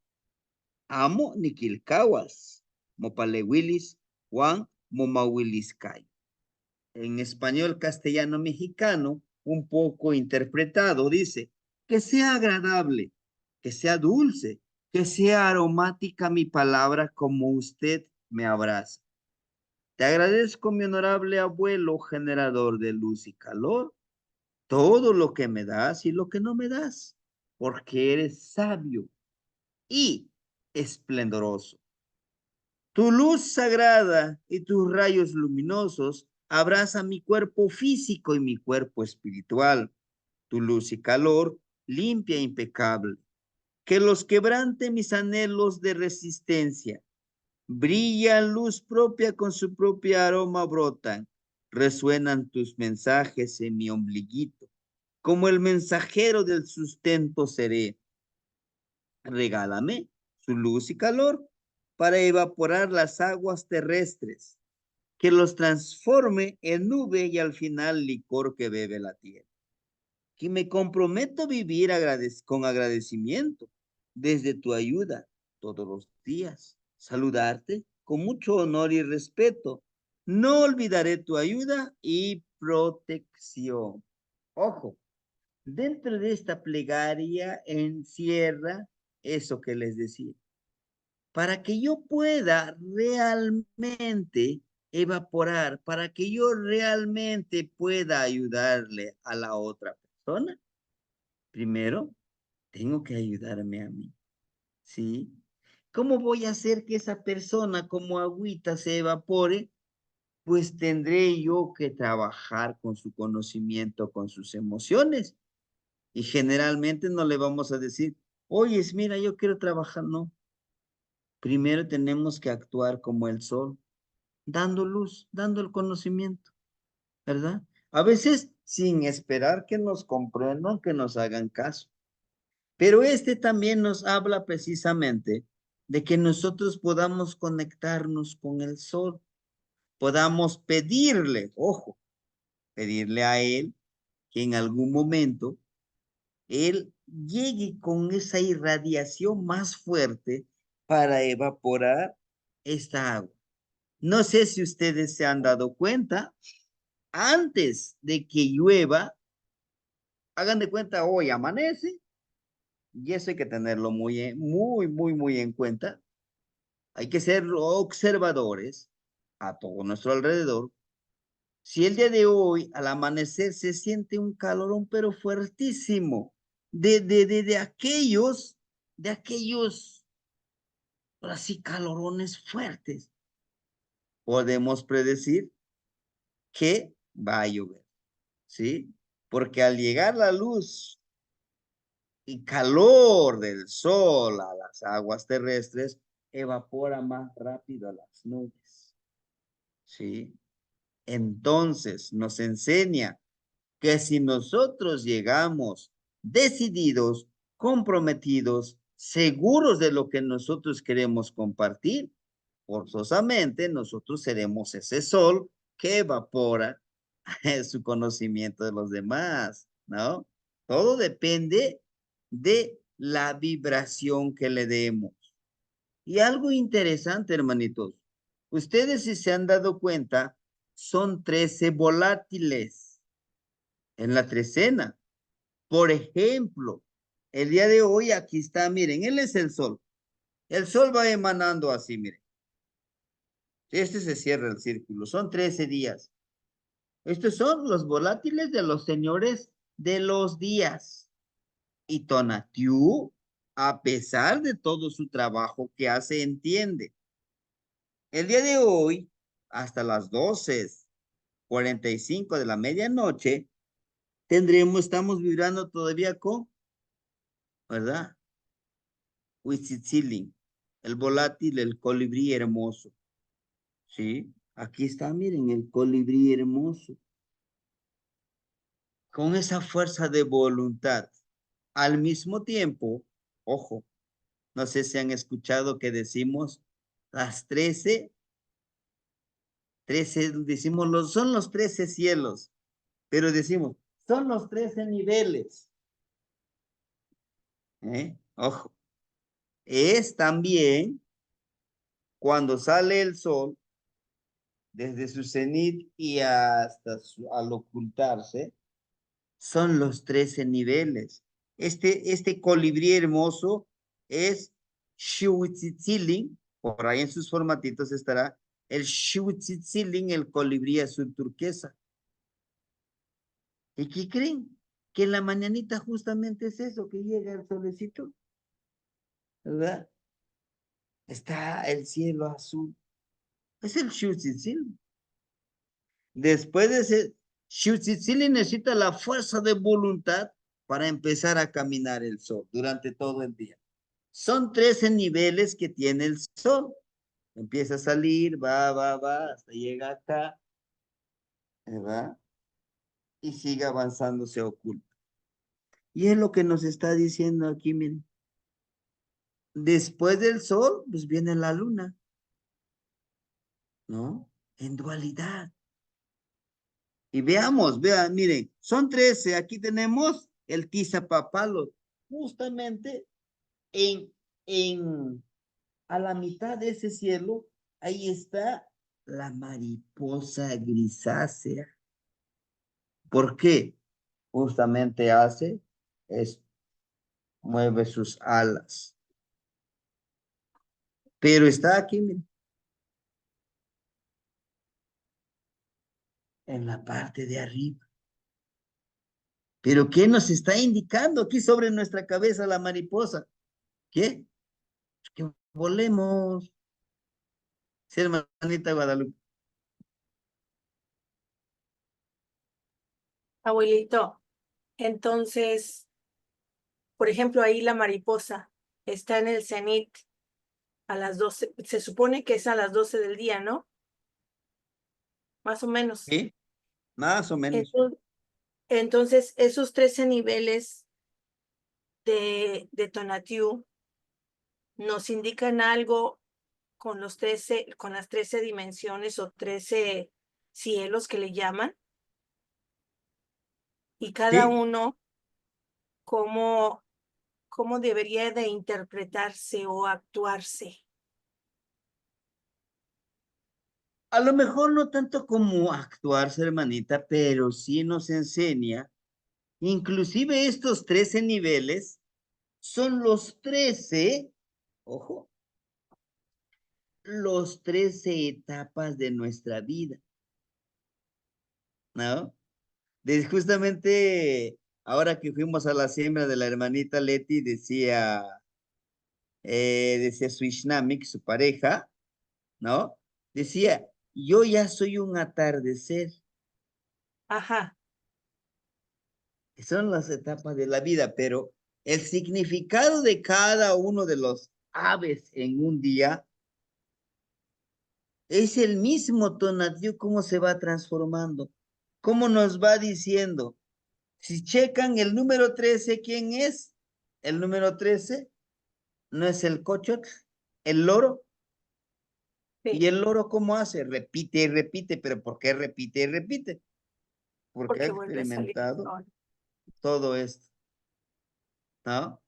amo niquilcauas, mopalewilis, Juan momawiliscay. En español castellano mexicano, un poco interpretado, dice, que sea agradable, que sea dulce, que sea aromática mi palabra como usted me abraza. Te agradezco, mi honorable abuelo, generador de luz y calor, todo lo que me das y lo que no me das, porque eres sabio y esplendoroso. Tu luz sagrada y tus rayos luminosos abrazan mi cuerpo físico y mi cuerpo espiritual. Tu luz y calor limpia e impecable. Que los quebrante mis anhelos de resistencia. Brilla luz propia con su propia aroma brotan. Resuenan tus mensajes en mi ombliguito. Como el mensajero del sustento seré. Regálame su luz y calor para evaporar las aguas terrestres, que los transforme en nube y al final licor que bebe la tierra. Que me comprometo a vivir con agradecimiento desde tu ayuda todos los días. Saludarte con mucho honor y respeto. No olvidaré tu ayuda y protección. Ojo, dentro de esta plegaria encierra eso que les decía. Para que yo pueda realmente evaporar, para que yo realmente pueda ayudarle a la otra persona, primero tengo que ayudarme a mí, ¿sí? ¿Cómo voy a hacer que esa persona como agüita se evapore? Pues tendré yo que trabajar con su conocimiento, con sus emociones. Y generalmente no le vamos a decir, oye, mira, yo quiero trabajar, no. Primero tenemos que actuar como el sol, dando luz, dando el conocimiento, ¿verdad? A veces sin esperar que nos comprendan, que nos hagan caso. Pero este también nos habla precisamente de que nosotros podamos conectarnos con el sol, podamos pedirle, ojo, pedirle a él que en algún momento él llegue con esa irradiación más fuerte para evaporar esta agua. No sé si ustedes se han dado cuenta, antes de que llueva, hagan de cuenta, hoy amanece, y eso hay que tenerlo muy en cuenta. Hay que ser observadores a todo nuestro alrededor. Si el día de hoy, al amanecer, se siente un calorón, pero fuertísimo, de aquellos, ahora sí, calorones fuertes, podemos predecir que va a llover, ¿sí? Porque al llegar la luz y calor del sol a las aguas terrestres, evapora más rápido a las nubes, ¿sí? Entonces nos enseña que si nosotros llegamos decididos, comprometidos, seguros de lo que nosotros queremos compartir, forzosamente nosotros seremos ese sol que evapora su conocimiento de los demás, ¿no? Todo depende de la vibración que le demos. Y algo interesante, hermanitos, ustedes si se han dado cuenta, son 13 volátiles en la trecena. Por ejemplo, El día de hoy aquí está, miren, él es el sol. El sol va emanando así, miren. Este se cierra el círculo, son 13 días. Estos son los volátiles de los señores de los días. Y Tonatiuh, a pesar de todo su trabajo que hace, entiende. El día de hoy, hasta las 12:45 de la medianoche, estamos vibrando todavía con, ¿verdad? Huitzitzilin, el volátil, el colibrí hermoso. ¿Sí? Aquí está, miren, el colibrí hermoso. Con esa fuerza de voluntad. Al mismo tiempo, ojo, no sé si han escuchado que decimos las 13, decimos, son los 13 cielos, pero decimos, son los 13 niveles. Ojo, es también cuando sale el sol, desde su cenit y hasta al ocultarse, son los 13 niveles. Este colibrí hermoso es Xiuhtzitzilin, por ahí en sus formatitos estará el Xiuhtzitzilin, el colibrí azul turquesa. ¿Y qué creen? Que en la mañanita justamente es eso, que llega el solecito, ¿verdad? Está el cielo azul. Es el Xiuhtzitzilin. Después de ese, Xiuhtzitzilin necesita la fuerza de voluntad para empezar a caminar el sol durante todo el día. Son 13 niveles que tiene el sol. Empieza a salir, va, hasta llega acá, ¿verdad? Y sigue avanzando, se oculta. Y es lo que nos está diciendo aquí, miren. Después del sol, pues viene la luna, ¿no? En dualidad. Y vean, miren, son 13. Aquí tenemos el Tizapapalo, justamente a la mitad de ese cielo, ahí está la mariposa grisácea. ¿Por qué? Justamente mueve sus alas. Pero está aquí, miren, en la parte de arriba. ¿Pero qué nos está indicando aquí sobre nuestra cabeza la mariposa? ¿Qué? Que volemos. Sí, hermanita Guadalupe. Abuelito, entonces, por ejemplo, ahí la mariposa está en el cenit a las 12, se supone que es a las 12 del día, ¿no? Más o menos. ¿Sí? Más o menos. Entonces, esos 13 niveles de Tonatiuh nos indican algo con las 13 dimensiones o 13 cielos que le llaman. Y cada ¿Sí? uno, cómo debería de interpretarse o actuarse. A lo mejor no tanto como actuarse, hermanita, pero sí nos enseña, inclusive estos 13 niveles son los 13, ojo, los 13 etapas de nuestra vida, ¿no? Justamente ahora que fuimos a la siembra de la hermanita Leti, decía su Ishnamik, su pareja, ¿no? Decía, yo ya soy un atardecer. Ajá. Son las etapas de la vida, pero el significado de cada uno de los aves en un día es el mismo Tonatiuh, cómo se va transformando, cómo nos va diciendo. Si checan el número 13, ¿quién es? El número 13 no es el cochotl, el loro. Sí. ¿Y el loro cómo hace? Repite y repite, pero ¿por qué repite y repite? Porque ha vuelve a salir experimentado todo esto, ¿no?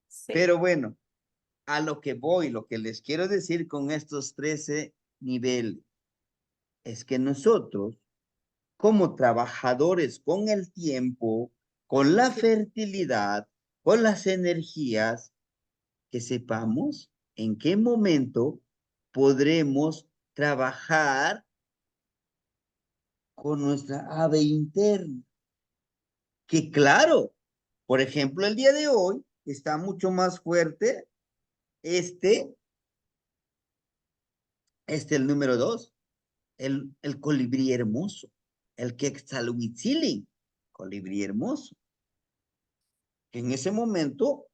Sí. Pero bueno, a lo que voy, lo que les quiero decir con estos 13 niveles, es que nosotros, como trabajadores con el tiempo, con la fertilidad, con las energías, que sepamos en qué momento podremos trabajar con nuestra ave interna. Que claro, por ejemplo, el día de hoy está mucho más fuerte el número 2, el colibrí hermoso, el Quetzalhuitzilin, colibrí hermoso, que en ese momento,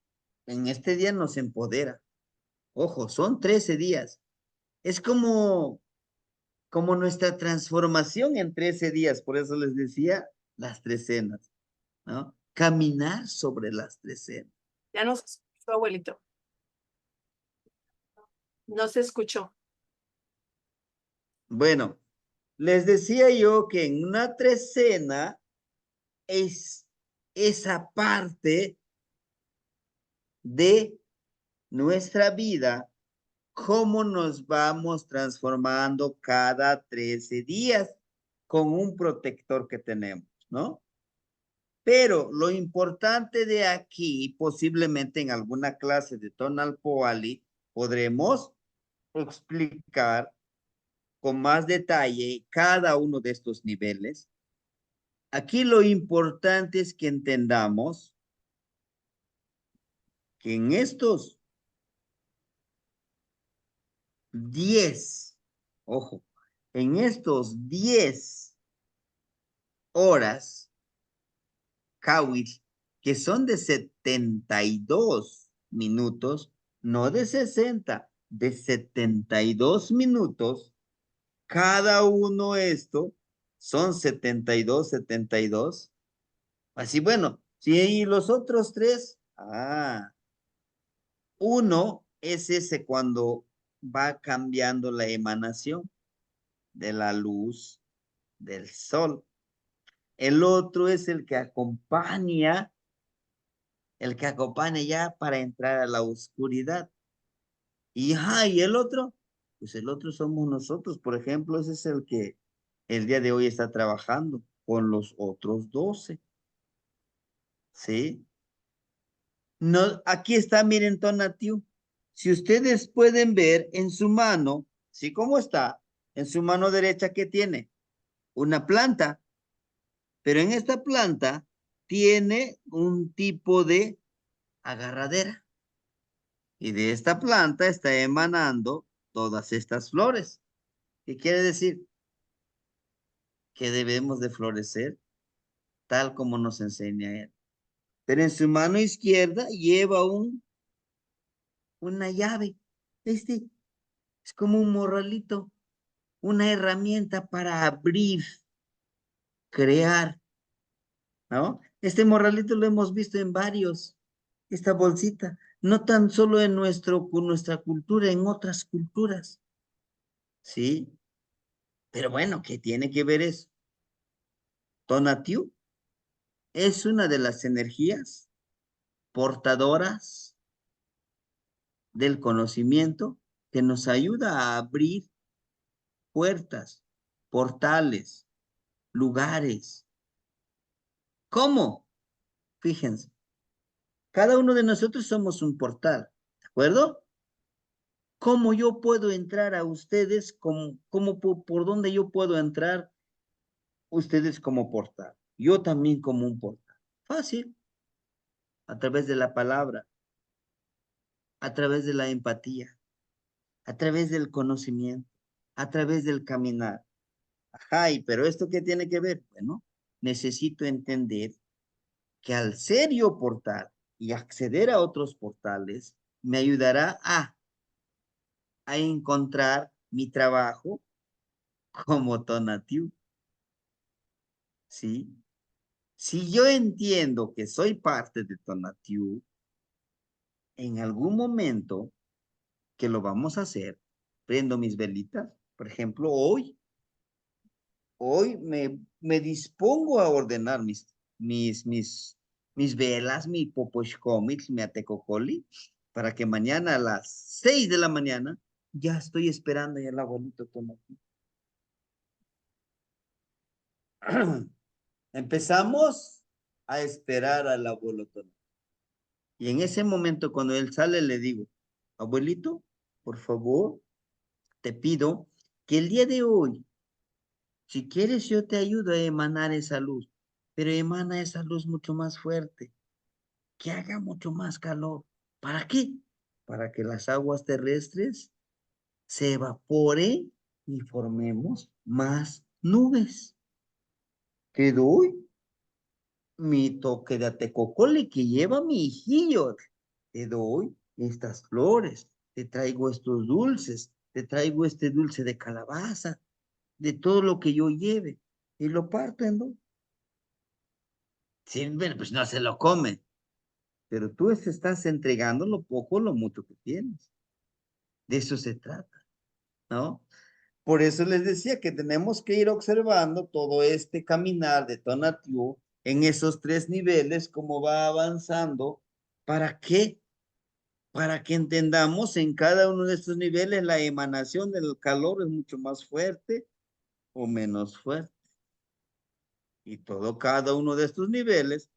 en este día nos empodera. Ojo, son 13 días. Es como nuestra transformación en 13 días, por eso les decía las trecenas, ¿no? Caminar sobre las trecenas. Ya nos escuchó, abuelito. No se escuchó. Bueno, les decía yo que en una trecena es esa parte de nuestra vida, cómo nos vamos transformando cada 13 días con un protector que tenemos, ¿no? Pero lo importante de aquí, posiblemente en alguna clase de Tonal Poali, podremos explicar con más detalle cada uno de estos niveles. Aquí lo importante es que entendamos que en estos 10, ojo, en estos 10 horas, Kawil, que son de 72 minutos, no de 60, de 72 minutos, cada uno esto son 72, 72. Así, bueno, si los otros tres, uno es ese cuando va cambiando la emanación de la luz del sol. El otro es el que acompaña ya para entrar a la oscuridad. Y el otro, pues el otro somos nosotros. Por ejemplo, ese es el que el día de hoy está trabajando con los otros 12. ¿Sí? No, aquí está, miren, Tonatiu. Si ustedes pueden ver en su mano, ¿sí? ¿Cómo está? En su mano derecha, ¿qué tiene? Una planta. Pero en esta planta tiene un tipo de agarradera. Y de esta planta está emanando todas estas flores. ¿Qué quiere decir? Que debemos de florecer tal como nos enseña él. Pero en su mano izquierda lleva una llave. Este es como un morralito, una herramienta para abrir, crear, ¿no? Este morralito lo hemos visto en varios, esta bolsita, no tan solo en nuestra cultura, en otras culturas, ¿sí? Pero bueno, ¿qué tiene que ver eso? Tonatiuh es una de las energías portadoras del conocimiento que nos ayuda a abrir puertas, portales, lugares. ¿Cómo? Fíjense, cada uno de nosotros somos un portal, ¿de acuerdo? ¿Cómo yo puedo entrar a ustedes? ¿Por dónde yo puedo entrar ustedes como portal? Yo también como un portal. Fácil, a través de la palabra, a través de la empatía, a través del conocimiento, a través del caminar. Pero ¿esto qué tiene que ver? Bueno, necesito entender que al ser yo portal y acceder a otros portales, me ayudará a encontrar mi trabajo como Tonatiuh, ¿sí? Si yo entiendo que soy parte de Tonatiuh, en algún momento que lo vamos a hacer, prendo mis velitas, por ejemplo, hoy me dispongo a ordenar mis velas, mi poposhkomix, mi atecocoli, para que mañana a las 6 de la mañana ya estoy esperando ya el abuelito Tonatiuh. Empezamos a esperar al abuelo Tonatiuh. Y en ese momento, cuando él sale, le digo, abuelito, por favor, te pido que el día de hoy, si quieres, yo te ayudo a emanar esa luz, pero emana esa luz mucho más fuerte, que haga mucho más calor. ¿Para qué? Para que las aguas terrestres se evaporen y formemos más nubes. Te doy mi toque de atecocole que lleva mi hijillo. Te doy estas flores, te traigo estos dulces, te traigo este dulce de calabaza, de todo lo que yo lleve. Y lo parto en dos. Sí, bueno, pues no se lo come, pero tú estás entregando lo poco o lo mucho que tienes. De eso se trata, ¿no? Por eso les decía que tenemos que ir observando todo este caminar de Tonatiuh en esos 3 niveles, cómo va avanzando. ¿Para qué? Para que entendamos en cada uno de estos niveles la emanación del calor es mucho más fuerte o menos fuerte. Y cada uno de estos niveles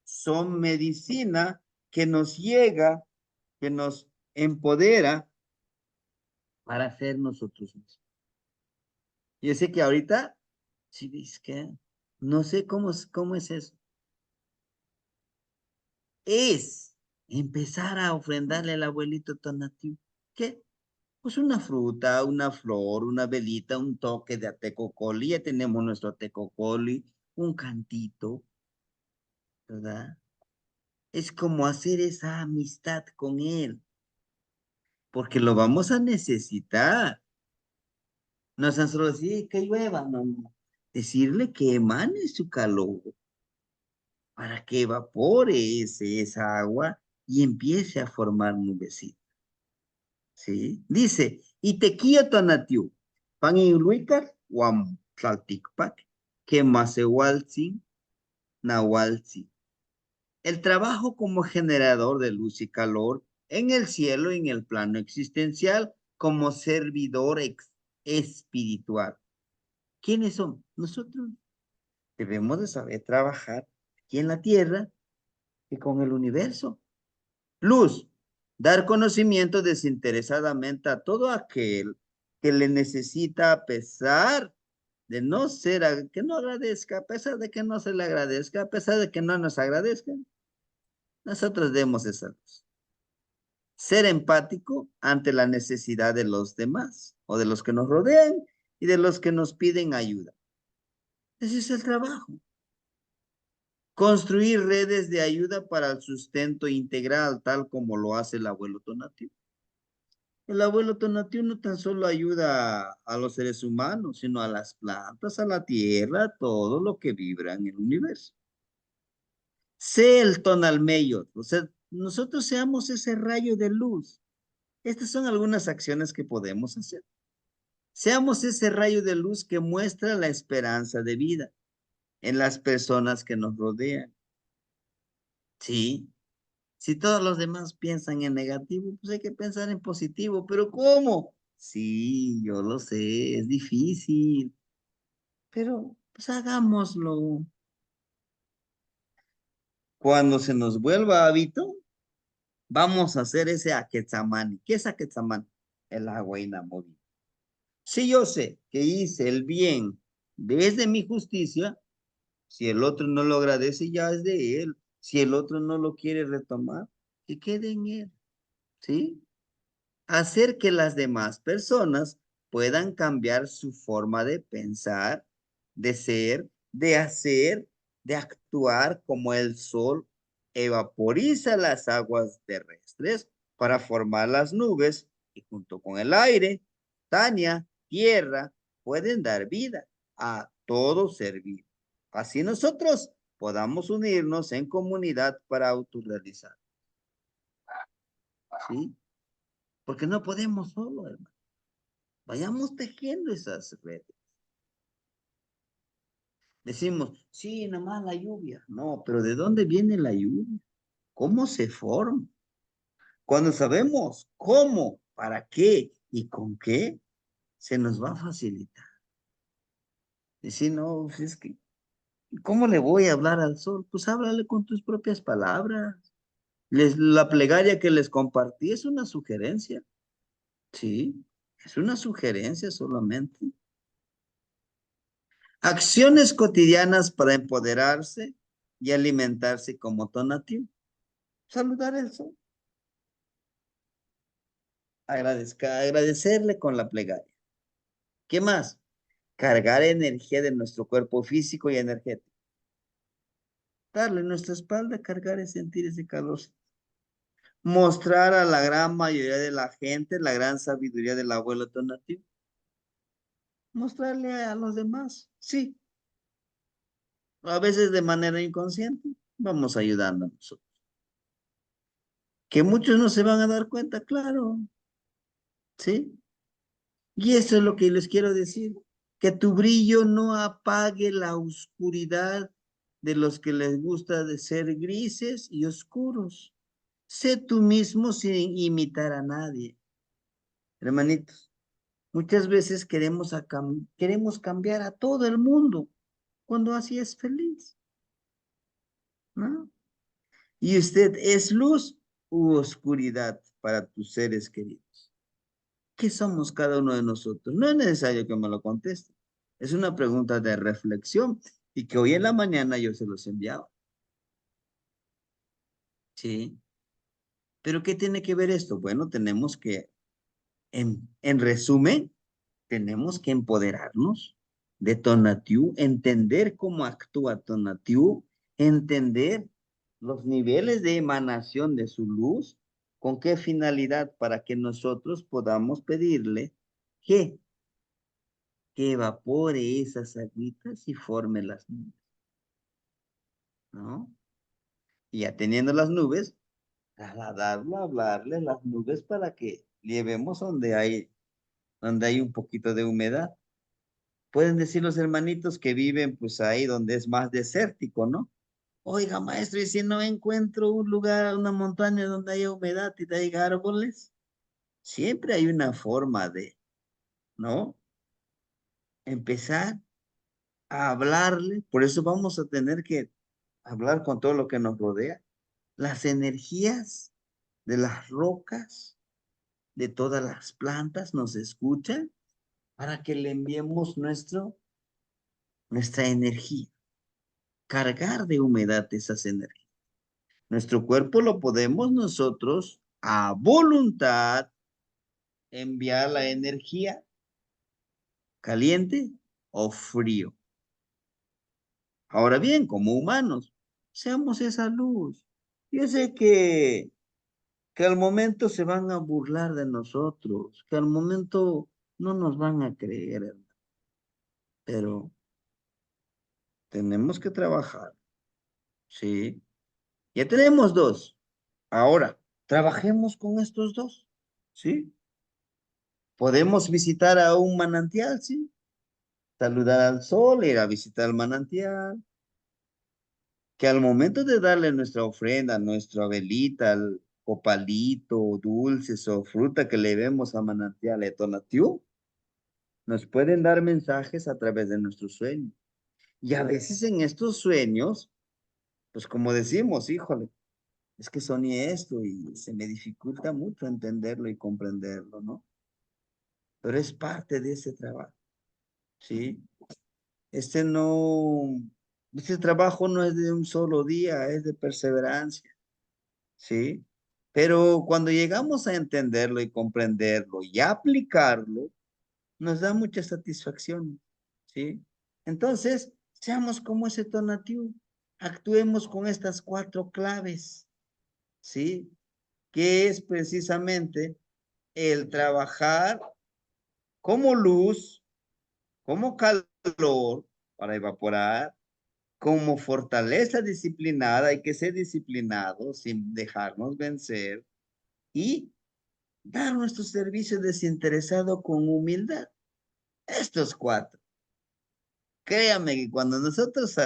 son medicina que nos llega, que nos empodera para ser nosotros mismos. Yo sé que ahorita, si ves que no sé cómo es eso. Es empezar a ofrendarle al abuelito Tonatiuh. ¿Qué? Pues una fruta, una flor, una velita, un toque de atecocoli. Ya tenemos nuestro atecocoli, un cantito, ¿verdad? Es como hacer esa amistad con él, porque lo vamos a necesitar. No es solo decir que llueva, no, no. Decirle que emane su calor para que evapore esa agua y empiece a formar nubecitas. ¿Sí? Dice, y tequio Tonatiuh, pan y luicar, guam, tlalticpac, que masewaltzin, nahualtzin. El trabajo como generador de luz y calor en el cielo y en el plano existencial como servidor espiritual. ¿Quiénes son? Nosotros debemos de saber trabajar aquí en la tierra y con el universo. Luz, dar conocimiento desinteresadamente a todo aquel que le necesita a pesar de no ser, que no agradezca, a pesar de que no se le agradezca, a pesar de que no nos agradezcan. Nosotros demos esa luz. Ser empático ante la necesidad de los demás o de los que nos rodean y de los que nos piden ayuda. Ese es el trabajo. Construir redes de ayuda para el sustento integral, tal como lo hace el abuelo Tonatiuh. El abuelo Tonatiuh no tan solo ayuda a los seres humanos, sino a las plantas, a la tierra, a todo lo que vibra en el universo. Sé el tonalmeyo, o sea, nosotros seamos ese rayo de luz. Estas son algunas acciones que podemos hacer. Seamos ese rayo de luz que muestra la esperanza de vida en las personas que nos rodean. Sí, si todos los demás piensan en negativo, pues hay que pensar en positivo. ¿Pero cómo? Sí, yo lo sé, es difícil, pero pues hagámoslo. Cuando se nos vuelva hábito, vamos a hacer ese aquetzamani. ¿Qué es aquetzamani? El agua inamovible. Si yo sé que hice el bien desde mi justicia, si el otro no lo agradece, ya es de él. Si el otro no lo quiere retomar, que quede en él. ¿Sí? Hacer que las demás personas puedan cambiar su forma de pensar, de ser, de hacer, de actuar como el sol evaporiza las aguas terrestres para formar las nubes y junto con el aire, Tania, tierra, pueden dar vida a todo ser vivo. Así nosotros podamos unirnos en comunidad para autorrealizar. ¿Sí? Porque no podemos solo, hermano. Vayamos tejiendo esas redes. Decimos, sí, nada más la lluvia. No, pero ¿de dónde viene la lluvia? ¿Cómo se forma? Cuando sabemos cómo, para qué y con qué, se nos va a facilitar. Decir, no, pues es que, ¿cómo le voy a hablar al sol? Pues háblale con tus propias palabras. La plegaria que les compartí es una sugerencia. Sí, es una sugerencia solamente. Acciones cotidianas para empoderarse y alimentarse como donativo. Saludar el sol. Agradecerle con la plegaria. ¿Qué más? Cargar energía de nuestro cuerpo físico y energético. Darle a nuestra espalda, cargar y sentir ese calor. Mostrar a la gran mayoría de la gente la gran sabiduría del abuelo donativo. Mostrarle a los demás, sí. A veces de manera inconsciente, vamos ayudando a nosotros. Que muchos no se van a dar cuenta, claro. ¿Sí? Y eso es lo que les quiero decir. Que tu brillo no apague la oscuridad de los que les gusta de ser grises y oscuros. Sé tú mismo sin imitar a nadie. Hermanitos, muchas veces queremos cambiar a todo el mundo cuando así es feliz, ¿no? Y usted es luz u oscuridad para tus seres queridos. ¿Qué somos cada uno de nosotros? No es necesario que me lo conteste. Es una pregunta de reflexión y que hoy en la mañana yo se los enviaba. Sí. ¿Pero qué tiene que ver esto? Bueno, tenemos que, en resumen, tenemos que empoderarnos de Tonatiuh, entender cómo actúa Tonatiuh, entender los niveles de emanación de su luz, con qué finalidad para que nosotros podamos pedirle que evapore esas aguitas y forme las nubes, ¿no? Y ya teniendo las nubes, trasladarlo, hablarle las nubes para que llevemos donde hay un poquito de humedad. Pueden decir los hermanitos que viven pues ahí donde es más desértico, ¿no? Oiga, maestro, y si no encuentro un lugar, una montaña donde haya humedad y haya árboles, siempre hay una forma de, ¿no? Empezar a hablarle, por eso vamos a tener que hablar con todo lo que nos rodea. Las energías de las rocas, de todas las plantas nos escuchan para que le enviemos nuestra energía, cargar de humedad esas energías. Nuestro cuerpo lo podemos nosotros a voluntad enviar la energía caliente o frío. Ahora bien, como humanos, seamos esa luz. Yo sé que al momento se van a burlar de nosotros, que al momento no nos van a creer, hermano. Pero tenemos que trabajar, ¿sí? Ya tenemos dos. Ahora, trabajemos con estos dos, ¿sí? Podemos visitar a un manantial, ¿sí? Saludar al sol, ir a visitar el manantial. Que al momento de darle nuestra ofrenda, nuestra velita, el copalito, dulces o fruta que le vemos a manantial de Tonatiuh, nos pueden dar mensajes a través de nuestros sueños. Y a veces en estos sueños, pues como decimos, híjole, es que soñé esto y se me dificulta mucho entenderlo y comprenderlo, ¿no? Pero es parte de ese trabajo, ¿sí? Este no, este trabajo no es de un solo día, es de perseverancia, ¿sí? Pero cuando llegamos a entenderlo y comprenderlo y aplicarlo, nos da mucha satisfacción, ¿sí? Entonces, seamos como ese Tonatiuh, actuemos con estas 4 claves, ¿sí? Que es precisamente el trabajar como luz, como calor para evaporar, como fortaleza disciplinada, hay que ser disciplinados sin dejarnos vencer y dar nuestro servicio desinteresado con humildad. Estos 4. Créame que cuando nosotros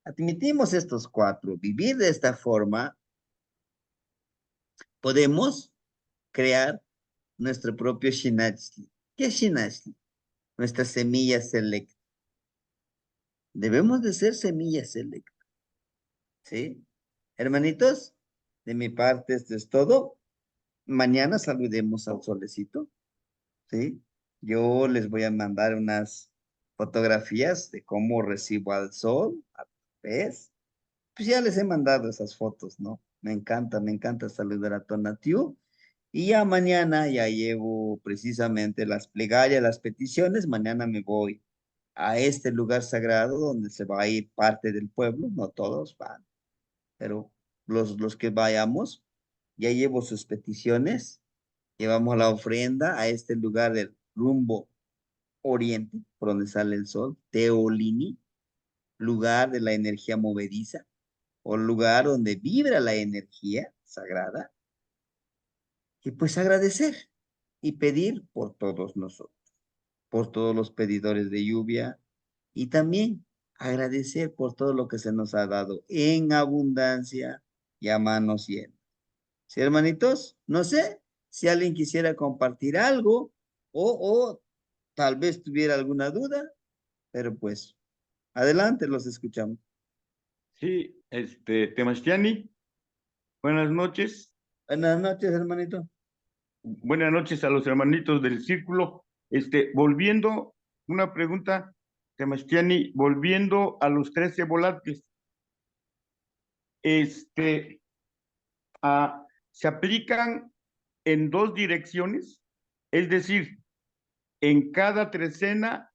admitimos estos 4, vivir de esta forma, podemos crear nuestro propio Shinachli. ¿Qué es Shinachli? Nuestra semilla selecta. Debemos de ser semillas selectas, ¿sí? Hermanitos, De mi parte, esto es todo. Mañana saludemos al solecito, ¿sí? Yo les voy a mandar unas fotografías de cómo recibo al sol, ¿ves? Pues ya les he mandado esas fotos, ¿no? me encanta saludar a Tonatiu. Y ya mañana ya llevo precisamente las plegarias, las peticiones. Mañana me voy a este lugar sagrado donde se va a ir parte del pueblo, no todos van, pero los que vayamos, ya llevo sus peticiones, llevamos la ofrenda a este lugar del rumbo oriente, por donde sale el sol, Teolini, lugar de la energía movediza, o lugar donde vibra la energía sagrada, y pues agradecer y pedir por todos nosotros, por todos los pedidores de lluvia, y también agradecer por todo lo que se nos ha dado en abundancia y a manos llenas. ¿Sí, hermanitos? No sé si alguien quisiera compartir algo o tal vez tuviera alguna duda, pero pues adelante, los escuchamos. Sí, Temastiani, buenas noches. Buenas noches, hermanito. Buenas noches a los hermanitos del círculo. Volviendo, una pregunta, Temastiani, volviendo a los 13 volantes, se aplican en dos direcciones, es decir, en cada trecena,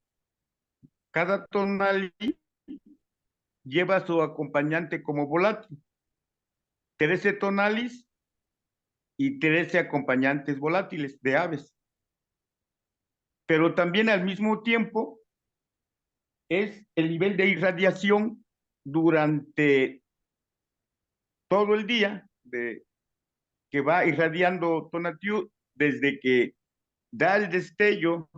cada tonali lleva su acompañante como volátil. 13 tonalis y 13 acompañantes volátiles de aves. Pero también al mismo tiempo es el nivel de irradiación durante todo el día que va irradiando Tonatiuh desde que da el destello,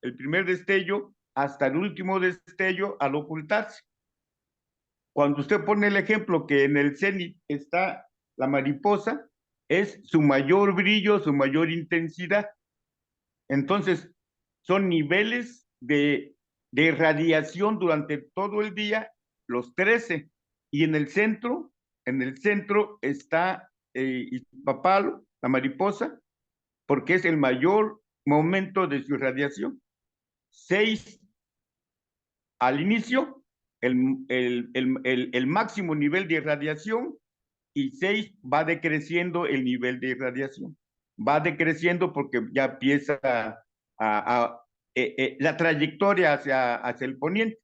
el primer destello, hasta el último destello al ocultarse. Cuando usted pone el ejemplo que en el cenit está la mariposa, es su mayor brillo, su mayor intensidad. Entonces, son niveles de radiación durante todo el día, los 13. Y en el centro está Papalo, la mariposa, porque es el mayor momento de su irradiación. 6 al inicio, el máximo nivel de irradiación, y 6 va decreciendo el nivel de irradiación. Va decreciendo porque ya empieza la trayectoria hacia el poniente.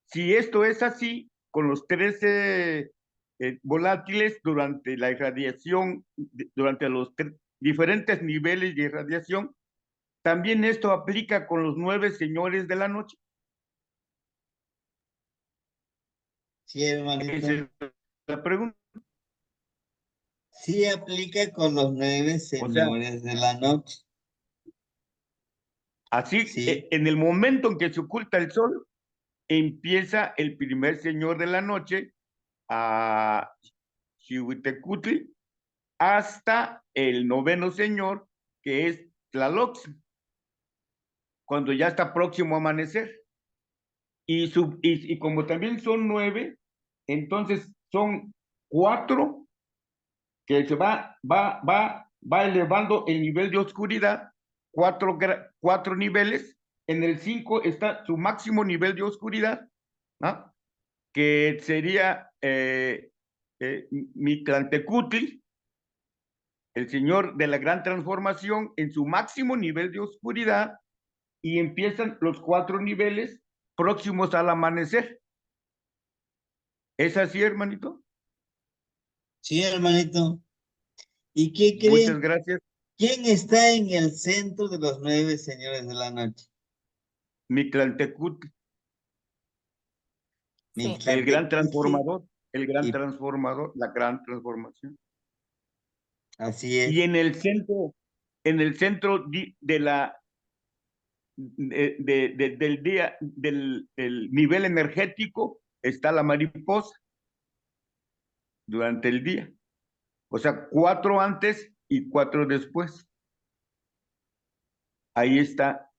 Si esto es así, con los 13 volátiles durante la irradiación, durante los diferentes niveles de irradiación, también esto aplica con los 9 señores de la noche. Sí, hermanito. Esa es la pregunta. Sí aplica con los 9 señores de la noche. Así, sí. En el momento en que se oculta el sol, empieza el primer señor de la noche a Xihuitecutli hasta el 9º señor, que es Tlaloc, cuando ya está próximo a amanecer. Y como también son 9, entonces son 4 que se va elevando el nivel de oscuridad, 4 niveles. En el 5 está su máximo nivel de oscuridad, ¿no? Que sería Mictlantecutli, el señor de la gran transformación, en su máximo nivel de oscuridad, y empiezan los 4 niveles próximos al amanecer. ¿Es así, hermanito? Sí, hermanito. ¿Y qué Muchas creen? gracias. ¿Quién está en el centro de los 9 señores de la noche? Mictlantecutli. El gran transformador, la gran transformación. Así es. Y en el centro del día, del nivel energético, está la mariposa durante el día. O sea, 4 antes y 4 después. Ahí está.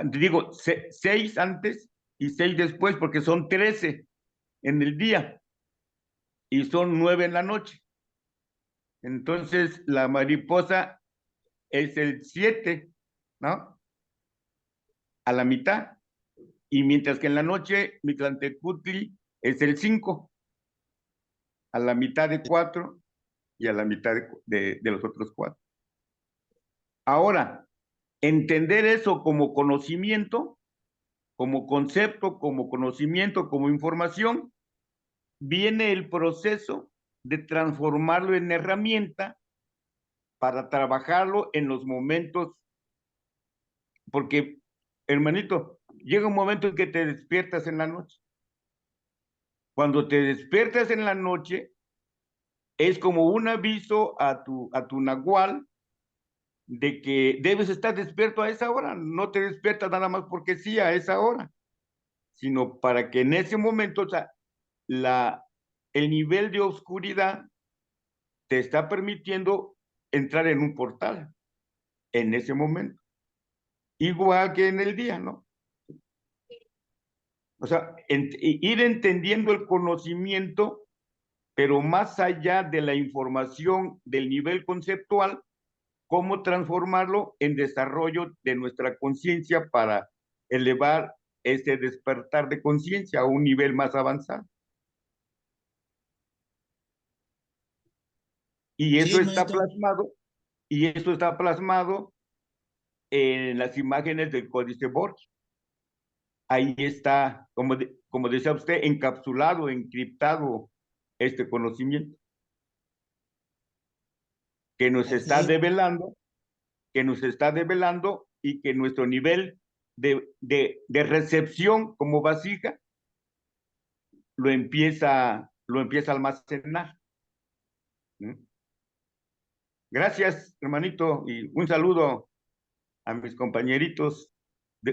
Digo, 6 antes y 6 después, porque son 13 en el día y son 9 en la noche. Entonces, la mariposa es el 7, ¿no? A la mitad. Y mientras que en la noche, Mictlantecutli es el 5, a la mitad de 4 y a la mitad de los otros 4. Ahora, entender eso como conocimiento, como concepto, como conocimiento, como información, viene el proceso de transformarlo en herramienta para trabajarlo en los momentos, porque, hermanito, llega un momento en que te despiertas en la noche. Cuando te despiertas en la noche, es como un aviso a tu nahual de que debes estar despierto a esa hora. No te despiertas nada más porque sí a esa hora, sino para que en ese momento, o sea, el nivel de oscuridad te está permitiendo entrar en un portal en ese momento. Igual que en el día, ¿no? O sea, ir entendiendo el conocimiento, pero más allá de la información del nivel conceptual, cómo transformarlo en desarrollo de nuestra conciencia para elevar ese despertar de conciencia a un nivel más avanzado. Y eso está plasmado, en las imágenes del Códice Borgia. Ahí está, como decía usted, encapsulado, encriptado este conocimiento que nos está develando, y que nuestro nivel de recepción como vasija lo empieza a almacenar. Gracias, hermanito, y un saludo a mis compañeritos,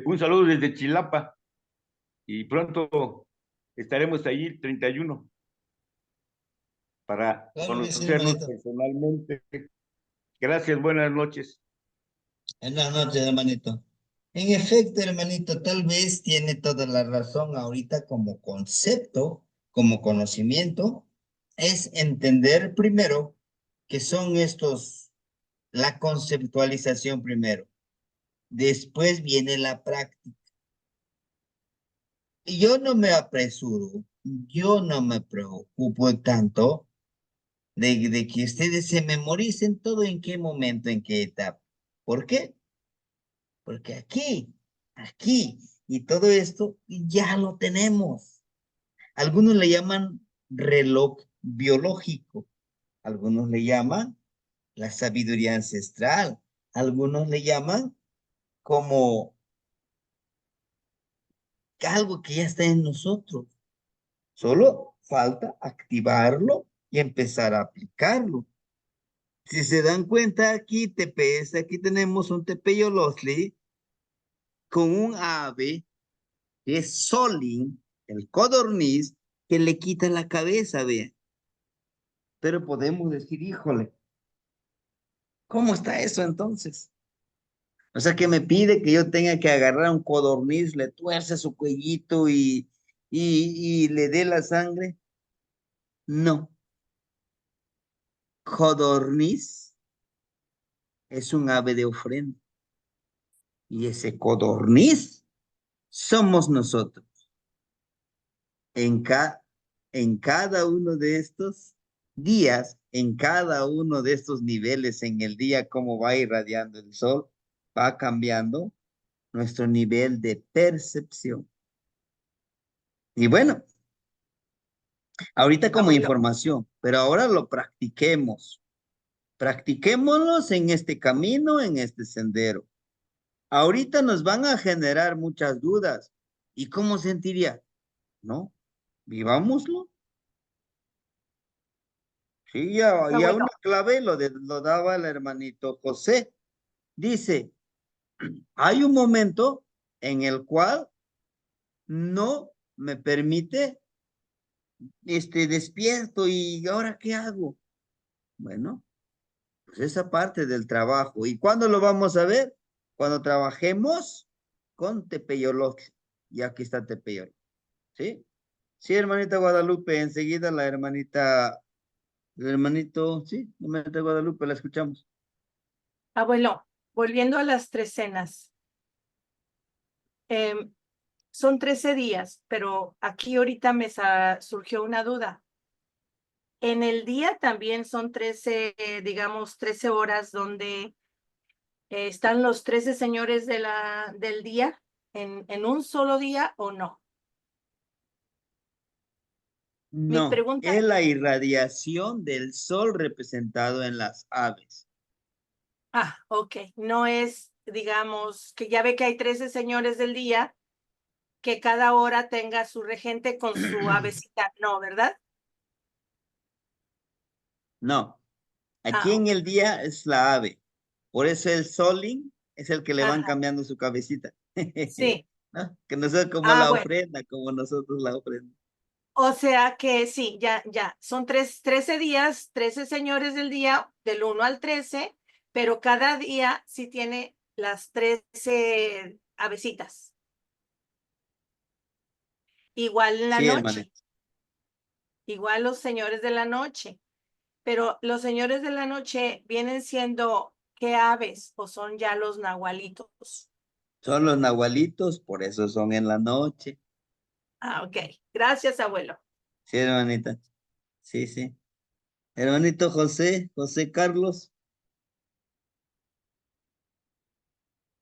un saludo desde Chilapa, y pronto estaremos ahí 31 para conocernos personalmente. Gracias, buenas noches. Buenas noches, hermanito. En efecto, hermanito, tal vez tiene toda la razón ahorita como concepto, como conocimiento, es entender primero que son estos, la conceptualización primero. Después viene la práctica. Y yo no me apresuro, yo no me preocupo tanto de que ustedes se memoricen todo en qué momento, en qué etapa. ¿Por qué? Porque aquí, y todo esto ya lo tenemos. Algunos le llaman reloj biológico, algunos le llaman la sabiduría ancestral, algunos le llaman como algo que ya está en nosotros. Solo falta activarlo y empezar a aplicarlo. Si se dan cuenta, aquí TPS, aquí tenemos un tepeyolosli con un ave que es Solin, el codorniz, que le quita la cabeza, vean. Pero podemos decir, híjole, ¿cómo está eso entonces? O sea, que me pide que yo tenga que agarrar un codorniz, le tuerce su cuellito y le dé la sangre. No. Codorniz es un ave de ofrenda. Y ese codorniz somos nosotros. En cada uno de estos días, en cada uno de estos niveles en el día, cómo va irradiando el sol, va cambiando nuestro nivel de percepción. Y bueno, ahorita como información, pero ahora lo practiquemos. Practiquémoslos en este camino, en este sendero. Ahorita nos van a generar muchas dudas. ¿Y cómo sentiría? ¿No? Vivámoslo. Sí, ya una clave lo daba el hermanito José. Dice, hay un momento en el cual no me permite despierto y ¿ahora qué hago? Bueno, pues esa parte del trabajo. ¿Y cuándo lo vamos a ver? Cuando trabajemos con Tepeyolotl. Y aquí está Tepeyolotl. ¿Sí? Sí, hermanita Guadalupe. Enseguida la hermanita Hermanito, sí, hermanita Guadalupe, la escuchamos. Abuelo, volviendo a las 3 cenas. Son 13 días, pero aquí ahorita me surgió una duda. En el día también son 13, digamos, 13 horas donde están los 13 señores del día en un solo día o no. Mi No, pregunta es la irradiación del sol representado en las aves. ok, no es, digamos, que ya ve que hay 13 señores del día, que cada hora tenga su regente con su avecita, no, ¿verdad? No, aquí en Ok. el día es la ave. Por eso el soling es el que le van Ajá, cambiando su cabecita. sí. ¿No? Que no sea como la Bueno. ofrenda, como nosotros la ofrenda. O sea que sí, ya. Son 13 días, 13 señores del día, del 1 al 13, pero cada día sí tiene las 13 avecitas. Igual en la Sí, noche, hermanito. igual los señores de la noche, pero los señores de la noche vienen siendo, ¿qué aves? ¿O son ya los nahualitos? Son los nahualitos, por eso son en la noche. Ok. Gracias, abuelo. Sí, hermanita. Sí, sí. Hermanito José, José Carlos.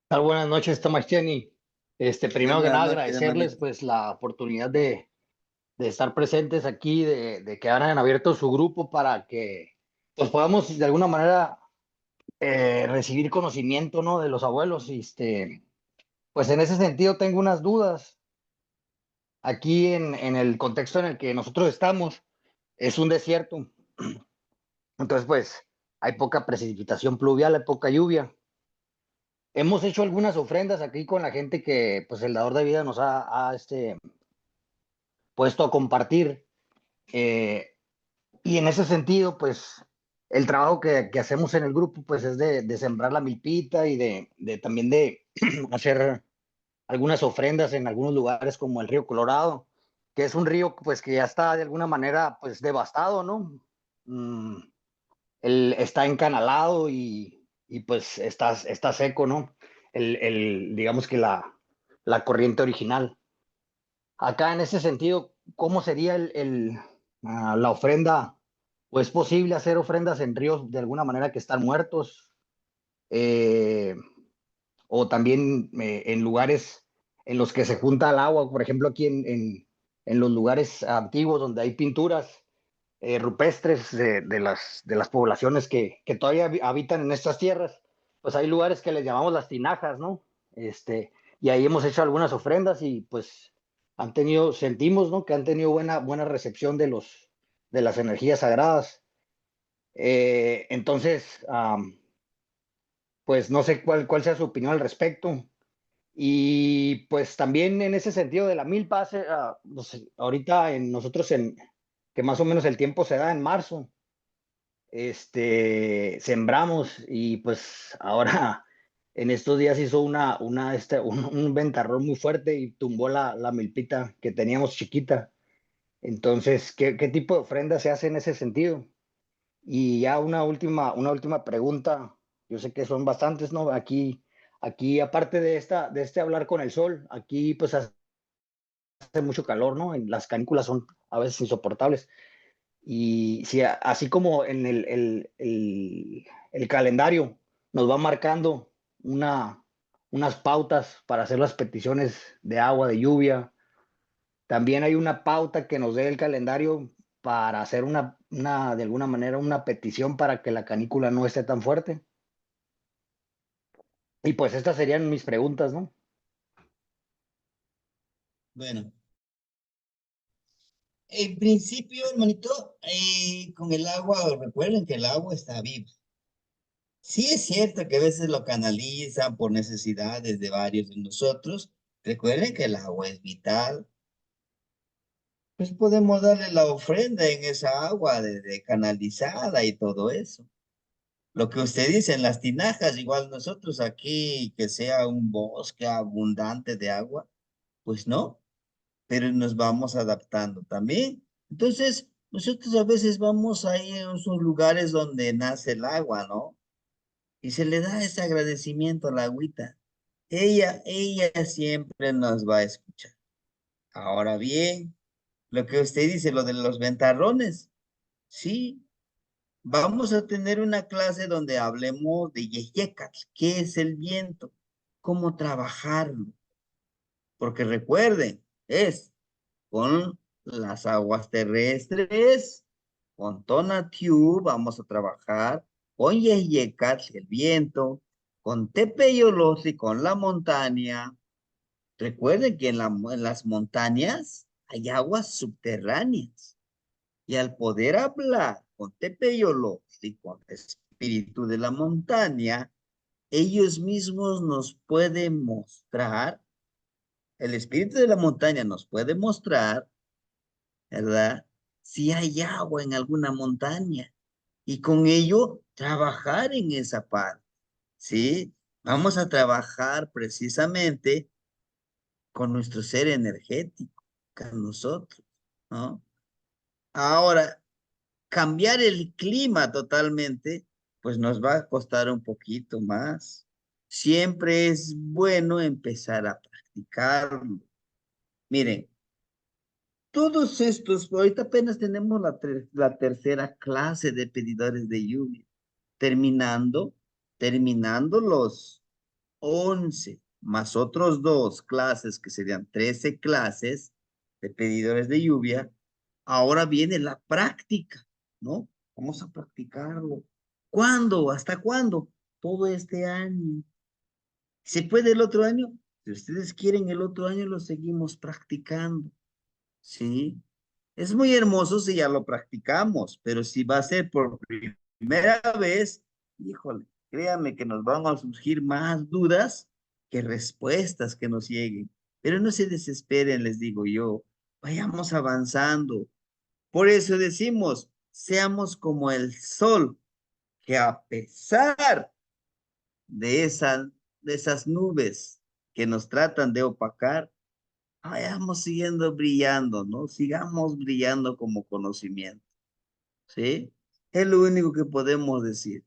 Buenas noches, Tomás Jenny. Primero que Buenas nada, noches, agradecerles hermanito. pues la oportunidad de estar presentes aquí, de que hayan abierto su grupo para que pues podamos de alguna manera recibir conocimiento, ¿no? De los abuelos. Pues en ese sentido tengo unas dudas. Aquí en el contexto en el que nosotros estamos, es un desierto. Entonces, pues hay poca precipitación pluvial, hay poca lluvia. Hemos hecho algunas ofrendas aquí con la gente que pues el dador de vida nos ha puesto a compartir. Y en ese sentido, pues el trabajo que hacemos en el grupo pues es de sembrar la milpita y también de hacer algunas ofrendas en algunos lugares como el río Colorado, que es un río pues que ya está de alguna manera pues devastado, ¿no? Mm, él está encanalado y pues está seco, ¿no? Digamos que la corriente original. Acá en ese sentido, ¿cómo sería la ofrenda? ¿O es posible hacer ofrendas en ríos de alguna manera que están muertos? Eh, o también en lugares en los que se junta el agua, por ejemplo, aquí en los lugares antiguos donde hay pinturas rupestres de las poblaciones que todavía habitan en estas tierras, pues hay lugares que les llamamos las tinajas, ¿no? Y ahí hemos hecho algunas ofrendas y pues sentimos, ¿no? Que han tenido buena recepción de las energías sagradas. Entonces, pues no sé cuál sea su opinión al respecto. Y pues también en ese sentido de la milpa, no sé, ahorita nosotros que más o menos el tiempo se da en marzo, sembramos y pues ahora en estos días hizo un ventarrón muy fuerte y tumbó la milpita que teníamos chiquita. Entonces, ¿qué tipo de ofrenda se hace en ese sentido? Y ya una última pregunta, yo sé que son bastantes, ¿no? Aquí aparte de este hablar con el sol, aquí pues hace mucho calor, ¿no? Las canículas son a veces insoportables. Y si así como en el calendario nos va marcando unas pautas para hacer las peticiones de agua, de lluvia, también hay una pauta que nos dé el calendario para hacer de alguna manera una petición para que la canícula no esté tan fuerte. Y pues estas serían mis preguntas, ¿no? Bueno, en principio, hermanito, con el agua, recuerden que el agua está viva. Sí es cierto que a veces lo canalizan por necesidades de varios de nosotros. Recuerden que el agua es vital. Pues podemos darle la ofrenda en esa agua de canalizada y todo eso. Lo que usted dice en las tinajas, igual nosotros aquí, que sea un bosque abundante de agua, pues no, pero nos vamos adaptando también. Entonces, nosotros a veces vamos ahí en esos lugares donde nace el agua, ¿no? Y se le da ese agradecimiento a la agüita. Ella siempre nos va a escuchar. Ahora bien, lo que usted dice, lo de los ventarrones, sí, vamos a tener una clase donde hablemos de Yeyecatl, qué es el viento, cómo trabajarlo. Porque recuerden, es con las aguas terrestres, con Tonatiuh vamos a trabajar, con Yeyecatl, el viento, con Tepeyolotli, con la montaña. Recuerden que en las montañas hay aguas subterráneas. Y al poder hablar con Tepeyolotli, con el espíritu de la montaña, ellos mismos nos pueden mostrar, el espíritu de la montaña nos puede mostrar, ¿verdad? Si hay agua en alguna montaña y con ello trabajar en esa parte, ¿sí? Vamos a trabajar precisamente con nuestro ser energético, con nosotros, ¿no? Ahora, cambiar el clima totalmente, pues nos va a costar un poquito más. Siempre es bueno empezar a practicarlo. Miren, todos estos, ahorita apenas tenemos la tercera clase de pedidores de lluvia, terminando los 11 más otros 2 clases que serían 13 clases de pedidores de lluvia. Ahora viene la práctica, ¿no? Vamos a practicarlo. ¿Cuándo? ¿Hasta cuándo? Todo este año. ¿Se puede el otro año? Si ustedes quieren el otro año, lo seguimos practicando. ¿Sí? Es muy hermoso si ya lo practicamos, pero si va a ser por primera vez, híjole, créanme que nos van a surgir más dudas que respuestas que nos lleguen. Pero no se desesperen, les digo yo, vayamos avanzando. Por eso decimos, seamos como el sol, que a pesar de esas nubes que nos tratan de opacar, vayamos siguiendo brillando, ¿no? Sigamos brillando como conocimiento, ¿sí? Es lo único que podemos decir.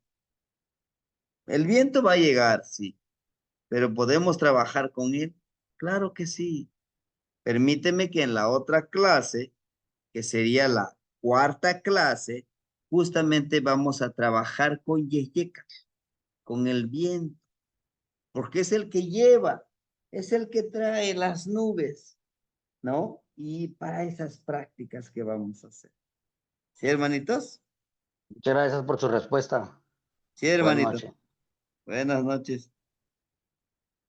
El viento va a llegar, sí, pero ¿podemos trabajar con él? Claro que sí. Permíteme que en la otra clase, que sería la cuarta clase, justamente vamos a trabajar con Yeyecatl, con el viento, porque es el que lleva, es el que trae las nubes, ¿no? Y para esas prácticas que vamos a hacer. ¿Sí, hermanitos? Muchas gracias por su respuesta. Sí, Buenas hermanito. noches. Buenas noches.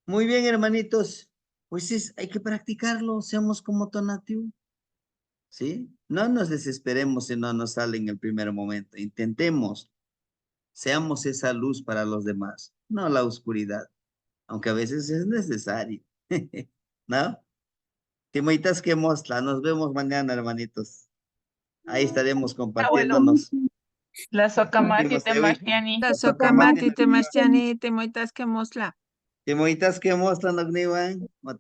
Muy bien, hermanitos. Pues hay que practicarlo, seamos como Tonatiuh, ¿sí? No nos desesperemos si no nos sale en el primer momento. Intentemos, seamos esa luz para los demás, no la oscuridad, aunque a veces es necesario, ¿no? Timoitas que mostla, nos vemos mañana, hermanitos. Ahí estaremos compartiéndonos. La socamati Timo, temachtiani. La socamati temachtiani, temoitas que mosla. Timoitas que mostla, no,